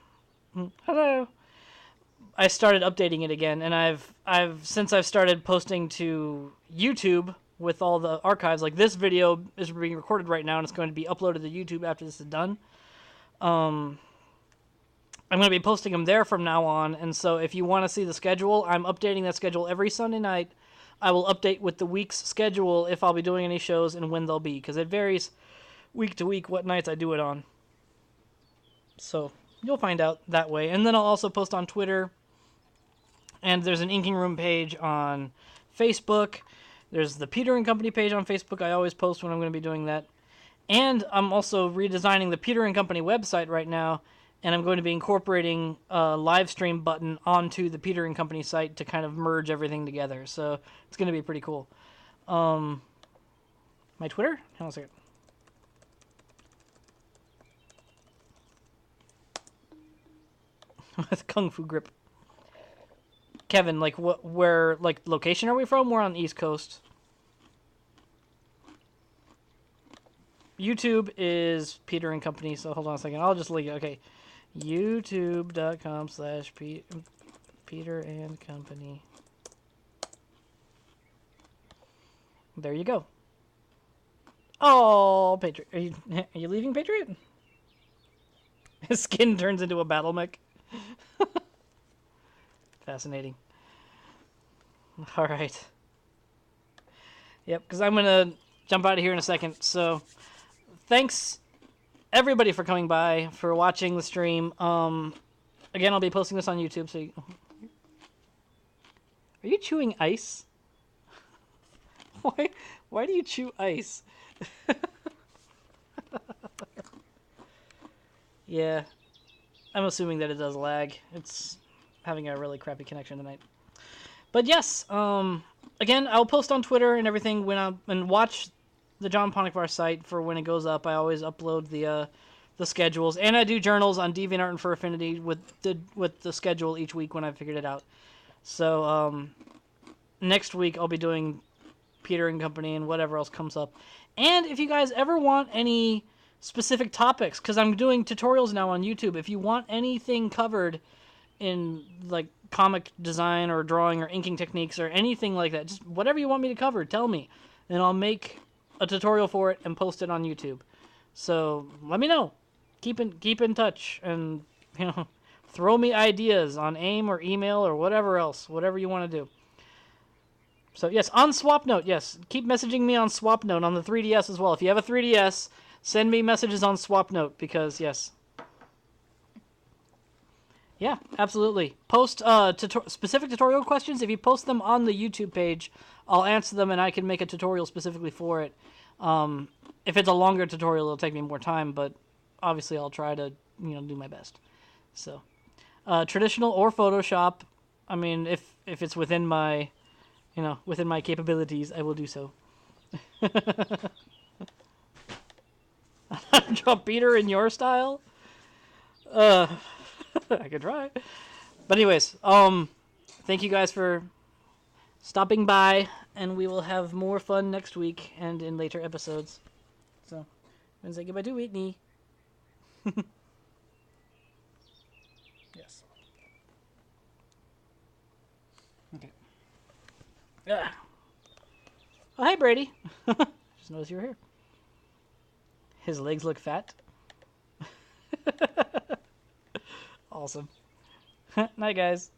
I started updating it again, and I've since I've started posting to YouTube with all the archives. Like, this video is being recorded right now, and it's going to be uploaded to YouTube after this is done. I'm going to be posting them there from now on, and so if you want to see the schedule, I'm updating that schedule every Sunday night. I will update with the week's schedule if I'll be doing any shows and when they'll be, because it varies week to week what nights I do it on. So you'll find out that way. And then I'll also post on Twitter, and there's an Inking Room page on Facebook. There's the Peter and Company page on Facebook. I always post when I'm going to be doing that. And I'm also redesigning the Peter and Company website right now, and I'm going to be incorporating a live stream button onto the Peter and Company site to kind of merge everything together. So it's going to be pretty cool. My Twitter? Hang on a second. With Kung Fu grip. Kevin, like, where, like, location are we from? We're on the East Coast. YouTube is Peter and Company, so hold on a second. I'll just link it. Okay. youtube.com/Peter and Company. There you go. Oh, Patriot. Are you leaving, Patriot? His skin turns into a battle mech. Fascinating. All right. Yep, because I'm going to jump out of here in a second. So, thanks, everybody, for coming by, for watching the stream. Again, I'll be posting this on YouTube. So, are you chewing ice? Why do you chew ice? Yeah, I'm assuming that it does lag. It's having a really crappy connection tonight. But yes, again, I'll post on Twitter and everything and watch the John Ponicvar site for when it goes up. I always upload the schedules, and I do journals on DeviantArt and Fur Affinity with the schedule each week when I figured it out. So next week I'll be doing Peter and Company and whatever else comes up. And if you guys ever want any specific topics, because I'm doing tutorials now on YouTube, if you want anything covered in, like, comic design or drawing or inking techniques or anything like that, just whatever you want me to cover, tell me, and I'll make a tutorial for it and post it on YouTube. So let me know. Keep in touch, and throw me ideas on AIM or email or whatever else, whatever you want to do. So yes, on SwapNote, yes, keep messaging me on SwapNote on the 3DS as well. If you have a 3DS, send me messages on SwapNote, because yes. Yeah, absolutely. Post specific tutorial questions. If you post them on the YouTube page, I'll answer them, and I can make a tutorial specifically for it. If it's a longer tutorial, it'll take me more time, but obviously I'll try to do my best. So, traditional or Photoshop, I mean, if it's within my, within my capabilities, I will do so. Draw Peter in your style? I could try. But anyways, thank you guys for stopping by, and we will have more fun next week and in later episodes. So, I'm gonna say goodbye to Whitney. Yes. Okay. Ah. Oh, hey, Brady. Just noticed you were here. His legs look fat. Awesome. Night, guys.